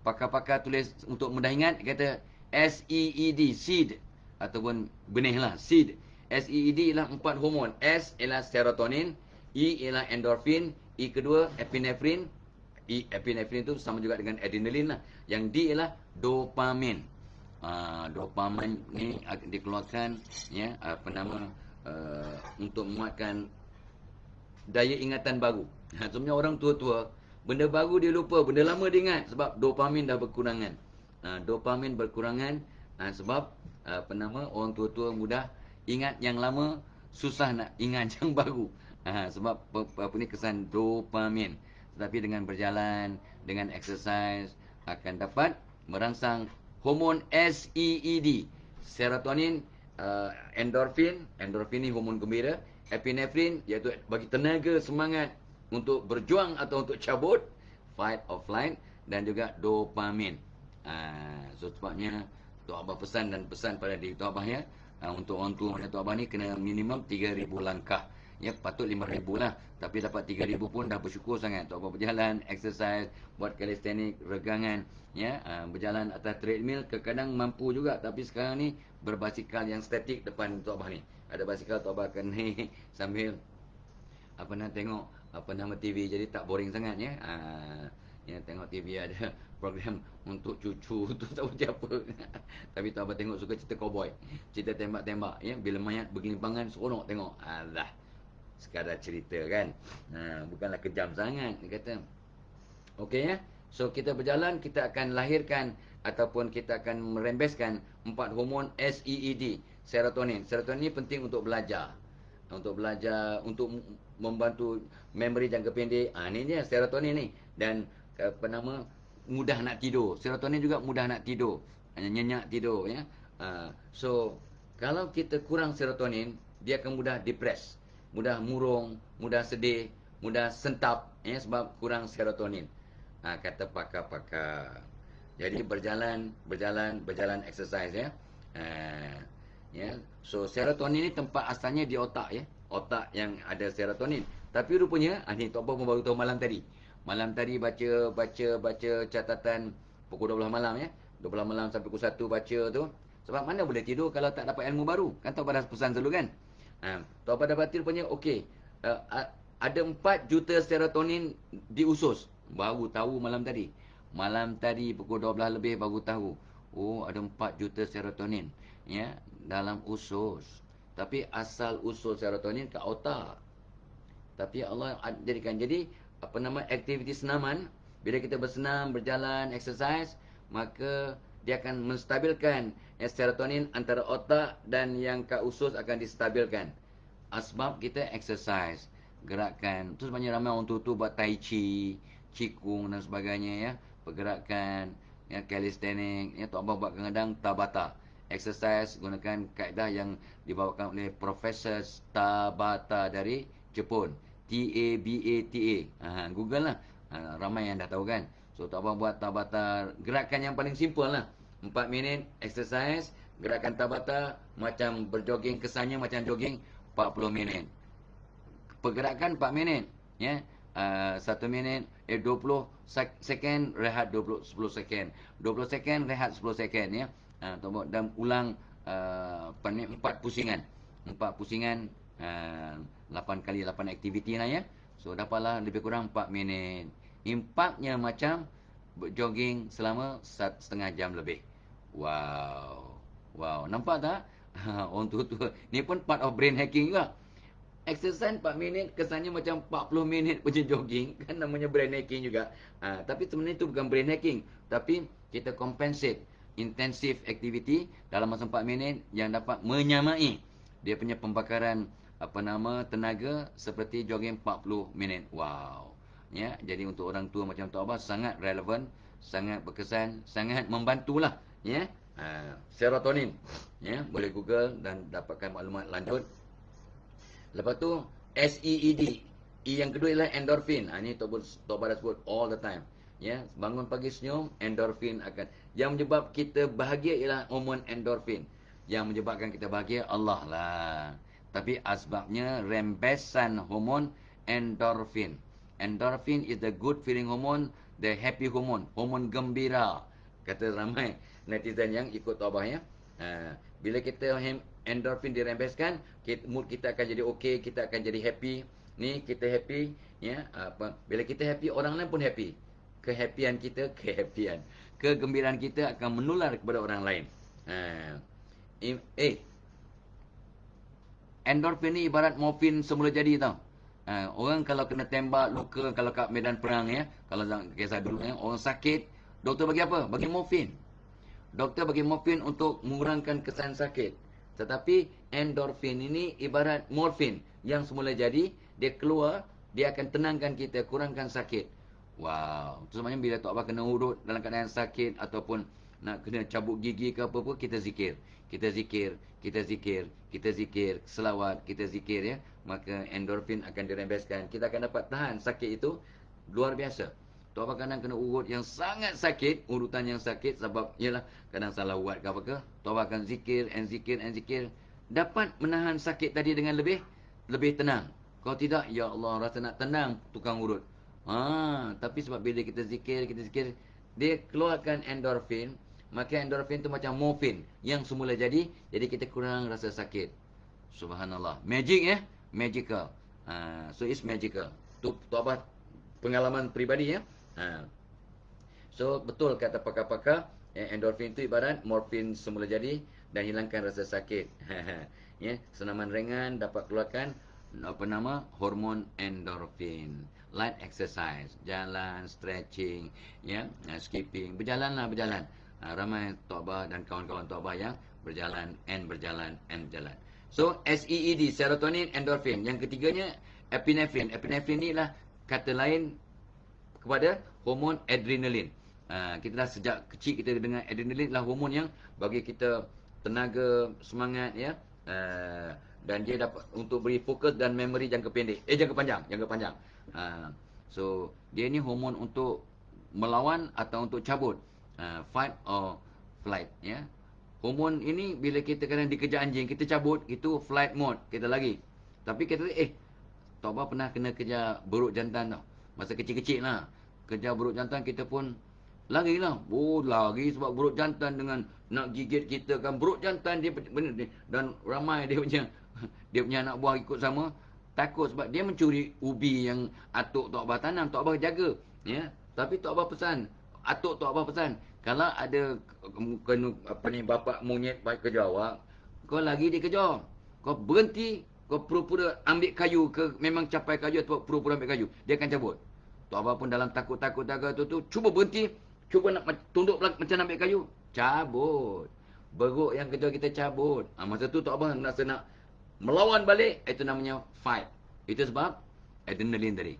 Pakar-pakar tulis untuk mudah ingat, kata SEED, seed ataupun benih lah, seed. SEED ialah 4 hormon. S ialah serotonin, E ialah endorfin, E kedua epinefrin. Epinefrin itu sama juga dengan adrenalin lah. Yang D ialah dopamin. Dopamin ni dikeluarkan ya untuk menguatkan daya ingatan baru. Sebenarnya orang tua-tua, benda baru dia lupa, benda lama dia ingat sebab dopamin dah berkurangan. Dopamin berkurangan sebab orang tua-tua mudah ingat yang lama, susah nak ingat yang baru. Sebab kesan dopamin. Tetapi dengan berjalan, dengan exercise akan dapat merangsang hormon SEED, serotonin, endorfin ni hormon gembira, epinefrin iaitu bagi tenaga semangat untuk berjuang atau untuk cabut, fight or flight, dan juga dopamin. So sebabnya Tok Abah pesan pada diri Tok Abah ya, untuk orang tua macam Tok Abah ni kena minimum 3,000 langkah. Ya, patut 5,000 lah. Tapi dapat 3,000 pun dah bersyukur sangat. Tok Abah berjalan, exercise, buat calisthenics, regangan, ya, berjalan atas treadmill, kadang-kadang mampu juga. Tapi sekarang ni berbasikal yang statik depan Tok Abah ni. Ada basikal, Tok Abah akan naik sambil tengok TV, jadi tak boring sangat ya. Ya, tengok TV ada program untuk cucu tu tak boleh apa. Tapi Tok Abah tengok suka cerita cowboy, cerita tembak-tembak ya, bila mayat bergelimpangan seronok tengok. Alah, sekadar cerita kan. Bukanlah kejam sangat dia kata. Okey ya. So kita berjalan, kita akan lahirkan ataupun kita akan merembeskan 4 hormon SEED, serotonin. Serotonin ni penting untuk belajar. Untuk belajar, untuk membantu memori jangka pendek. Ni dia serotonin ni. Dan mudah nak tidur. Serotonin juga mudah nak tidur. Nyenyak tidur ya. So kalau kita kurang serotonin, dia akan mudah depres, mudah murung, mudah sedih, mudah sentap ya, sebab kurang serotonin. Kata pakar-pakar. Jadi berjalan exercise ya. Ya. So serotonin ni tempat asalnya di otak ya. Otak yang ada serotonin. Tapi rupanya ni Tok Abah pun baru tahu malam tadi. Malam tadi baca catatan pukul 12 malam ya. 12 malam sampai pukul 1 baca tu. Sebab mana boleh tidur kalau tak dapat ilmu baru. Kan Tok Abah dah pesan dulu kan. Tok Abah dapat rupanya okey. Ada 4 juta serotonin di usus. Baru tahu malam tadi. Malam tadi pukul 12 lebih baru tahu. Oh, ada 4 juta serotonin ya dalam usus. Tapi asal usul serotonin ke otak. Tapi Allah jadikan jadi aktiviti senaman. Bila kita bersenam, berjalan, exercise, maka dia akan menstabilkan serotonin antara otak dan yang ke usus akan distabilkan. Sebab kita exercise, gerakan. Tu sebenarnya ramai orang tu buat tai chi, qigong dan sebagainya ya. Pergerakan, ya, calisthenics, ya, Tok Abah buat kadang-kadang Tabata. Exercise gunakan kaedah yang dibawakan oleh Profesor Tabata dari Jepun. T-A-B-A-T-A. Google lah. Ramai yang dah tahu kan. So Tok Abah buat Tabata, gerakan yang paling simple lah. 4 minit exercise, gerakan Tabata macam berjoging, kesannya macam jogging 40 minit. Pergerakan 4 minit, ya. 1 minit 20 second rehat 10 second. 20 second rehat 10 second ya. Dan ulang 4 pusingan. 4 pusingan 8 kali 8 aktiviti lah ya. So dapatlah lebih kurang 4 minit. Impaknya macam jogging selama 1,5 jam lebih. Wow, nampak tak? Orang tua-tua ni pun part of brain hacking juga. Exercise 4 minit kesannya macam 40 minit punya jogging, kan namanya brain hacking juga. Tapi sebenarnya itu bukan brain hacking, tapi kita compensate intensive activity dalam masa 4 minit yang dapat menyamai dia punya pembakaran tenaga seperti jogging 40 minit. Wow. Ya, jadi untuk orang tua macam Tok Abah sangat relevan, sangat berkesan, sangat membantulah ya. Serotonin. Ya, boleh Google dan dapatkan maklumat lanjut. Lepas tu SEED. E yang kedua ialah endorfin. Ini Tok Abah dah sebut all the time. Ya, bangun pagi senyum, endorfin akan. Yang menyebab kita bahagia ialah hormon endorfin. Yang menyebabkan kita bahagia Allah lah. Tapi asbabnya rembesan hormon endorfin. Endorphin is the good feeling hormone, the happy hormone, hormon gembira. Kata ramai netizen yang ikut Tok Abah ya. Bila kita endorfin dirembeskan, mood kita akan jadi okey, kita akan jadi happy. Ni kita happy, ya, bila kita happy, orang lain pun happy. Kehappian kita, kegembiraan kita akan menular kepada orang lain. Ha. Endorfin ni ibarat morfin semula jadi tau. Orang kalau kena tembak, luka, kalau kat medan perang, ya, kalau kisah dulu, ya, orang sakit, doktor bagi apa? Bagi morfin. Doktor bagi morfin untuk mengurangkan kesan sakit. Tetapi endorfin ini ibarat morfin yang semula jadi, dia keluar, dia akan tenangkan kita, kurangkan sakit. Wow. Itu sebabnya bila Tok Abah kena urut dalam keadaan sakit ataupun nak kena cabut gigi ke apa-apa, kita zikir. Kita zikir, kita zikir, kita zikir, selawat, kita zikir, ya. Maka endorfin akan dirembeskan. Kita akan dapat tahan sakit itu luar biasa. Tok Abah kadang kena urut yang sangat sakit, urutan yang sakit sebab ialah kadang salah urat ke apa ke. Tok Abah akan zikir and zikir and zikir, dapat menahan sakit tadi dengan lebih tenang. Kalau tidak, ya Allah, rasa nak tenang tukang urut. Tapi sebab bila kita zikir, dia keluarkan endorfin. Maka endorfin tu macam morfin yang semula jadi kita kurang rasa sakit. Subhanallah. Magic, ya? Magical. So it's magical. Tu Abah pengalaman peribadi, ya. So betul kata pakar-pakar, endorfin tu ibarat morfin semula jadi dan hilangkan rasa sakit. Ya, senaman ringan dapat keluarkan hormon endorfin. Light exercise, jalan, stretching, ya, skipping, berjalan. Ramai Tok Abah dan kawan-kawan Tok Abah yang berjalan. So SEED, serotonin, endorfin. Yang ketiganya epinefrin. Epinefrin ni lah kata lain kepada hormon adrenalin. Kita dah sejak kecil kita dengar adrenalin lah hormon yang bagi kita tenaga, semangat, ya. Dan dia dapat untuk beri fokus dan memori jangka panjang. So dia ni hormon untuk melawan atau untuk cabut, fight or flight, ya. Hormon ini bila kita kadang dikejar anjing, kita cabut, itu flight mode, kita lari. Tapi kita Tok Abah pernah kena kejar beruk jantan tau. Masa kecil-kecil lah, kejar beruk jantan, kita pun lari lah. Lari sebab beruk jantan dengan nak gigit kita kan. Beruk jantan dia benar, dan ramai dia punya anak buah ikut sama. Takut sebab dia mencuri ubi yang atuk Tok Abah tanam, Tok Abah jaga, ya. Tapi Tok Abah pesan, atuk Tok Abah pesan, kalau ada bapak monyet baik kejar awak, kau lagi dia kejar, kau berhenti, kau pura-pura ambil kayu ke, memang capai kayu atau pura-pura ambil kayu, dia akan cabut. Tok Abah pun dalam takut-takut tu cuba berhenti, cuba nak tunduk macam nak ambil kayu, cabut. Beruk yang kejar kita cabut. Masa tu Tok Abah nak melawan balik, itu namanya fight. Itu sebab adrenalin tadi.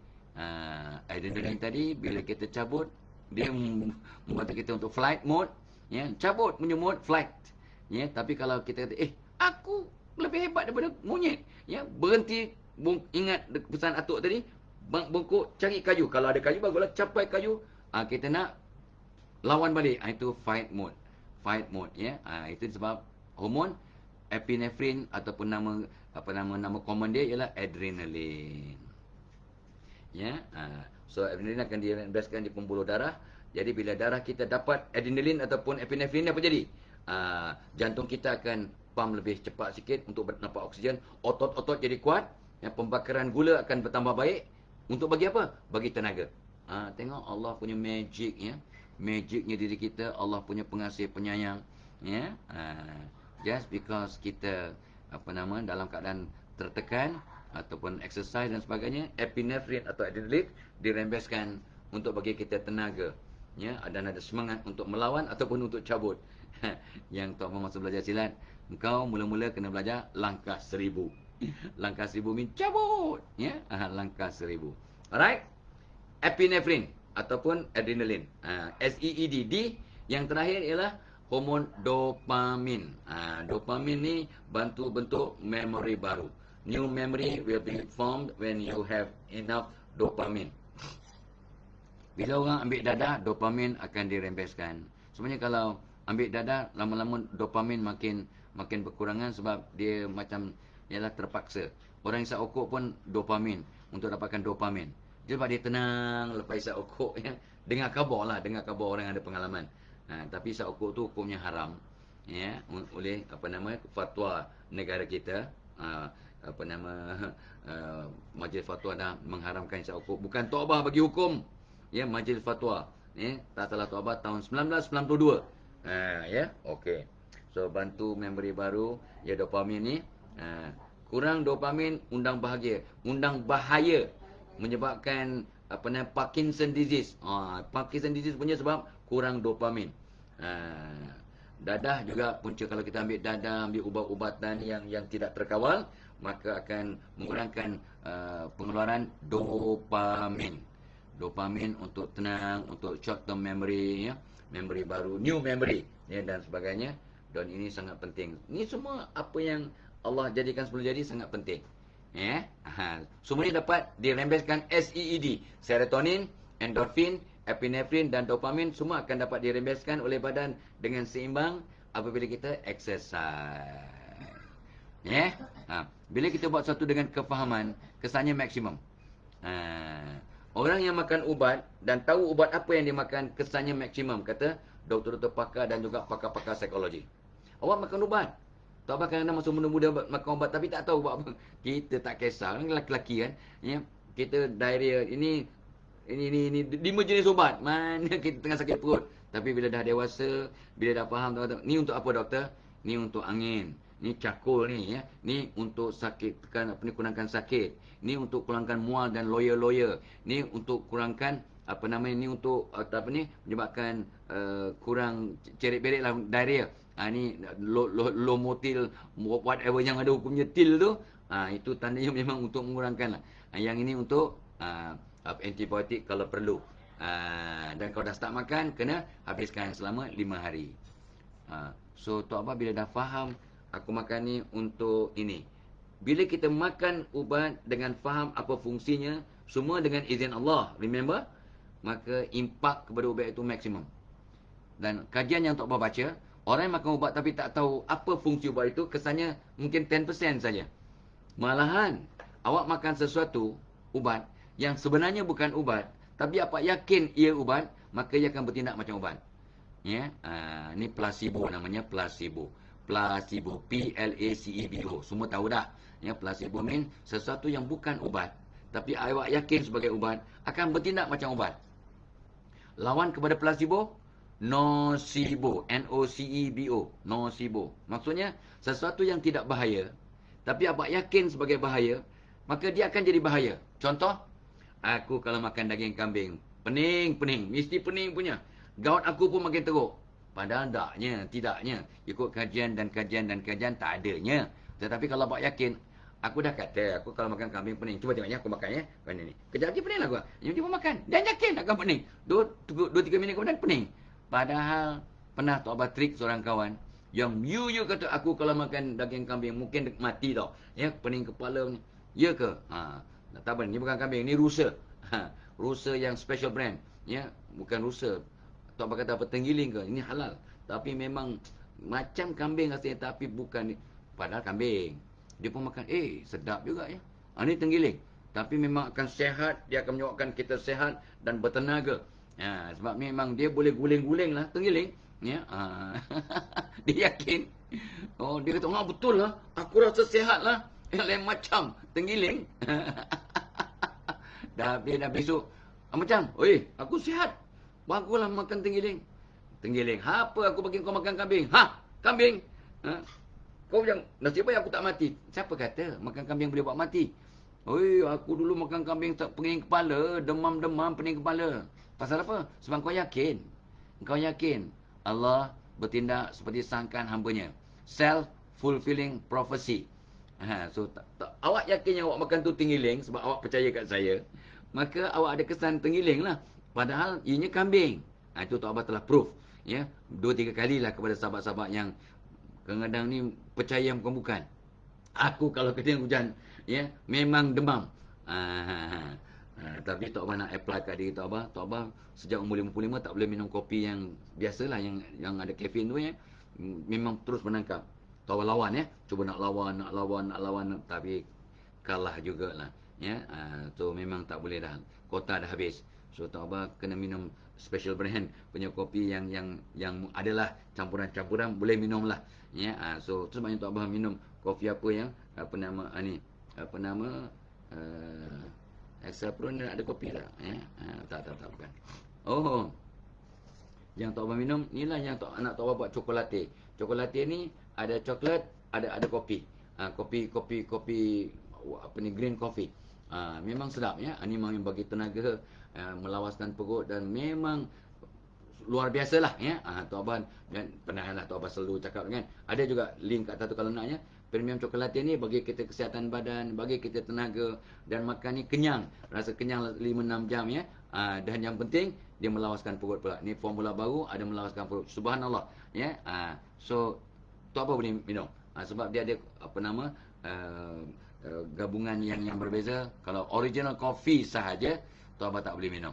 Adrenalin tadi bila kita cabut, dia membantu kita untuk flight mode, ya. Cabut punya mode flight, ya. Tapi kalau kita kata aku lebih hebat daripada monyet, ya, berhenti, ingat pesan atuk tadi, bongkok cari kayu, kalau ada kayu baguslah, capai kayu, kita nak lawan balik, itu fight mode, ya. Itu sebab hormon epinefrin ataupun nama common dia ialah adrenalin, ya. So adrenalin akan dirembeskan di pembuluh darah. Jadi bila darah kita dapat adrenalin ataupun epinefrin, apa jadi? Jantung kita akan pump lebih cepat sikit untuk bernafas oksigen, otot-otot jadi kuat, ya, pembakaran gula akan bertambah baik. Untuk bagi apa? Bagi tenaga. Tengok Allah punya magic, ya. Magicnya diri kita, Allah punya pengasih penyayang, ya. Just because kita dalam keadaan tertekan ataupun exercise dan sebagainya, epinefrin atau adrenalin dirembeskan untuk bagi kita tenaga, ya, dan ada semangat untuk melawan ataupun untuk cabut. Yang Tok Abah masa belajar silat, engkau mula-mula kena belajar langkah 1000. Langkah 1000 mean cabut, ya. Langkah 1000. Alright. Epinefrin ataupun adrenalin. SEED. D yang terakhir ialah hormon dopamin. Dopamin ni bantu bentuk memori baru. New memory will be formed when you have enough dopamine. Bila orang ambil dadah, dopamin akan dirembeskan. Sebenarnya kalau ambil dadah, lama-lama dopamin makin berkurangan sebab dia macam ialah terpaksa. Orang isap okok pun dopamin untuk dapatkan dopamin. Sebab dia tenang lepas isap okok, ya. Dengar khabar orang yang ada pengalaman. Tapi isap okok tu hukumnya haram. ya, oleh fatwa negara kita, apa nama majlis fatwa dah mengharamkan isap rokok. Bukan Taubah bagi hukum, ya, majlis fatwa, ya, tak salah Taubah tahun 1992. Ya, okey. So bantu memori baru, ya, dopamin ni. Kurang dopamin undang bahaya menyebabkan Parkinson disease. Parkinson disease punya sebab kurang dopamin. Dadah juga punca, kalau kita ambil dadah, ambil ubat-ubatan yang tidak terkawal, maka akan mengurangkan pengeluaran dopamin. Dopamin untuk tenang, untuk short term memory, ya, memory baru, new memory, ya, dan sebagainya. Dan ini sangat penting. Ini semua apa yang Allah jadikan sebelum jadi sangat penting. Ya. Semua ini dapat dirembeskan SEED, serotonin, endorfin, epinefrin dan dopamin, semua akan dapat dirembeskan oleh badan dengan seimbang apabila kita exercise. Ya. Bila kita buat sesuatu dengan kefahaman, kesannya maksimum. Orang yang makan ubat dan tahu ubat apa yang dia makan, kesannya maksimum, kata doktor-doktor pakar dan juga pakar-pakar psikologi. Awak makan ubat. Tak apa, kadang-kadang masa muda-muda makan ubat tapi tak tahu ubat apa. Kita tak kisah, lelaki-lelaki kan. Ya, kita diarrhea, ini 5 jenis ubat. Mana kita tengah sakit perut. Tapi bila dah dewasa, bila dah faham, ni untuk apa doktor? Ni untuk angin. Ni cakul ni, ya. Ni untuk sakit, kurangkan sakit. Ni untuk kurangkan mual dan loya-loya. Ni untuk kurangkan ni untuk menyebabkan kurang cerit-berit lah, diarrhea. Ni lomotil, whatever yang ada hukumnya til tu, itu tandanya memang untuk mengurangkan lah. Yang ini untuk antibiotik kalau perlu. Dan kalau dah start makan, kena habiskan selama 5 hari. So Tok Abah bila dah faham, aku makan ni untuk ini. Bila kita makan ubat dengan faham apa fungsinya, semua dengan izin Allah, remember, maka impak kepada ubat itu maksimum. Dan kajian yang Tok Abah baca, orang yang makan ubat tapi tak tahu apa fungsi ubat itu, kesannya mungkin 10% saja. Malahan, awak makan sesuatu, ubat, yang sebenarnya bukan ubat, tapi apa yakin ia ubat, maka ia akan bertindak macam ubat. Ya, ni placebo namanya, placebo. Placebo, Placebo. Semua tahu dah. Ya, placebo mean sesuatu yang bukan ubat, tapi awak yakin sebagai ubat, akan bertindak macam ubat. Lawan kepada placebo, nocebo, N-O-C-E-B-O, nocebo. Maksudnya sesuatu yang tidak bahaya, tapi awak yakin sebagai bahaya, maka dia akan jadi bahaya. Contoh, aku kalau makan daging kambing, pening, mesti pening punya. Gout aku pun makin teruk. Padahal tidaknya. Ikut kajian tak adanya. Tetapi kalau awak yakin, aku dah kata, aku kalau makan kambing pening. Cuba tengok ya, aku makan ya. Ni. Kejap lagi pening lah aku. Tiba-tiba makan. Dan yakin akan pening. 2-3 minit kemudian pening. Padahal, pernah Tok Abah trik seorang kawan, yang you kata, aku kalau makan daging kambing, mungkin mati tau. Ya, pening kepala. Ya ke? Tak apa, ni bukan kambing, ni rusa. Rusa yang special brand. Ya, bukan rusa. Tok Abah kata apa, tenggiling ke? Ini halal. Tapi memang macam kambing rasanya, tapi bukan. Padahal kambing. Dia pun makan, sedap juga ya. Ini tenggiling. Tapi memang akan sehat, dia akan menyebabkan kita sehat dan bertenaga. Sebab memang dia boleh guling-guling lah, tenggiling. Ya, dia yakin. Dia kata, betul lah. Aku rasa sehat lah. Lain macam tenggiling. Dah besok, macam, aku sihat. Baguslah makan tenggiling. Tenggiling, apa aku bagi kau makan kambing? Kambing? Kau jangan, nasib baik aku tak mati. Siapa kata makan kambing boleh buat mati? Aku dulu makan kambing tak pening kepala, demam-demam pening kepala. Pasal apa? Sebab kau yakin. Kau yakin Allah bertindak seperti sangkaan hambanya. Self-fulfilling prophecy. So awak yakin yang awak makan tu tenggiling sebab awak percaya kat saya, maka awak ada kesan tenggiling lah. Padahal ianya kambing. Itu Tok Abah telah proof. Ya, 2-3 kalilah kepada sahabat-sahabat yang kadang-kadang ni percaya bukan-bukan. Aku kalau kena hujan, ya, memang demam. Tapi Tok Abah nak apply kat diri Tok Abah. Tok Abah sejak umur 55 tak boleh minum kopi yang biasalah, yang ada kafein tu ya. Memang terus menangkap. Tok Abah lawan ya. Cuba nak lawan, tapi kalah jugalah. Ya, so memang tak boleh dah. Kota dah habis. So Tok Abah kena minum special brand punya kopi yang adalah campuran-campuran, boleh minum lah. Ya, so tu sebabnya Tok Abah minum kopi apa yang apa nama ni, apa nama Extra Pro ni ada kopi tak? Ya, tak bukan. Oh, yang Tok Abah minum inilah yang anak Tok Abah buat cokolate. Cokolate ni ada coklat, ada kopi. Kopi apa ni, green coffee. Memang sedap ya. Ini memang bagi tenaga, melawaskan perut dan memang luar biasa lah ya. Tok Abah kan pernah lah Tok Abah selalu cakap kan. Ada juga link kat atas tu kalau naknya. Premium coklat ni bagi kita kesihatan badan, bagi kita tenaga dan makan ni kenyang. Rasa kenyang 5-6 jam ya. Dan yang penting dia melawaskan perut pula. Ni formula baru ada melawaskan perut. Subhanallah ya. So Tok Abah boleh minum. Sebab dia ada apa nama gabungan yang berbeza. Kalau original coffee sahaja Tok Abah tak boleh minum.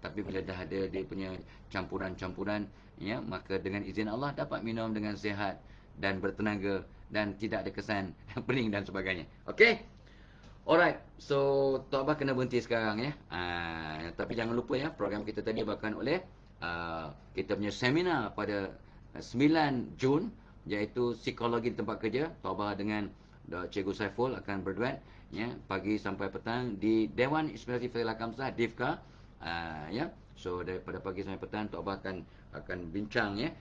Tapi bila dah ada dia punya campuran-campuran ya, maka dengan izin Allah dapat minum dengan sihat dan bertenaga dan tidak ada kesan pening dan sebagainya. Okey. Alright. So Tok Abah kena berhenti sekarang ya. Tapi jangan lupa ya, program kita tadi akan oleh kita punya seminar pada 9 Jun iaitu psikologi di tempat kerja. Tok Abah dengan Cikgu Saiful akan berduet ya, pagi sampai petang di Dewan Inspirasi Fadilah Kamsah DIFKA. Ya. So daripada pagi sampai petang Tok Abah akan bincang ya,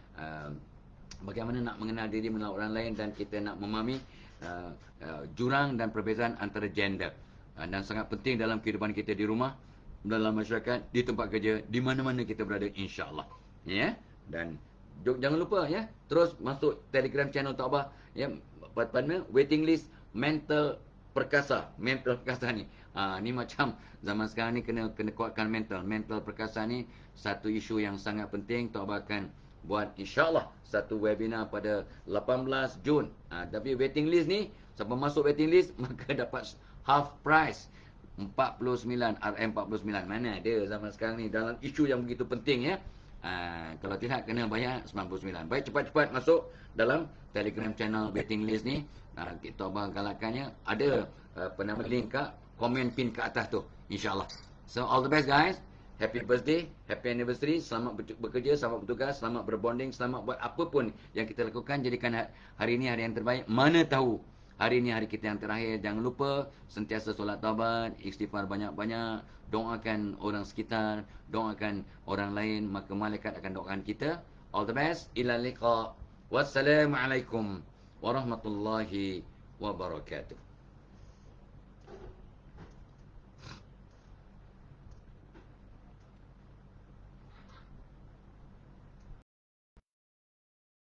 bagaimana nak mengenal diri, mengenal orang lain dan kita nak memahami jurang dan perbezaan antara gender. Dan sangat penting dalam kehidupan kita di rumah, dalam masyarakat, di tempat kerja, di mana-mana kita berada insya-Allah. Ya. Dan jangan lupa ya, terus masuk Telegram channel Tok Abah ya, pada waiting list mental perkasa ni. Ni macam zaman sekarang ni kena kuatkan mental perkasa ni satu isu yang sangat penting. Tok Abah akan buat insya-Allah satu webinar pada 18 Jun. Tapi waiting list ni, siapa masuk waiting list maka dapat half price 49 RM49. Mana ada zaman sekarang ni dalam isu yang begitu penting ya. Kalau tidak kena bayar 99. Baik, cepat-cepat masuk dalam Telegram channel waiting list ni. Kita Abah galakkannya ada apa nama link kat komen pin kat atas tu insya-Allah. So all the best guys. Happy birthday, happy anniversary, selamat bekerja, selamat bertugas, selamat berbonding, selamat buat apa pun yang kita lakukan. Jadikan hari ini hari yang terbaik. Mana tahu hari ini hari kita yang terakhir. Jangan lupa sentiasa solat taubat, istighfar banyak-banyak, doakan orang sekitar, doakan orang lain, maka malaikat akan doakan kita. All the best. Ila liqa. Wassalamualaikum warahmatullahi wabarakatuh.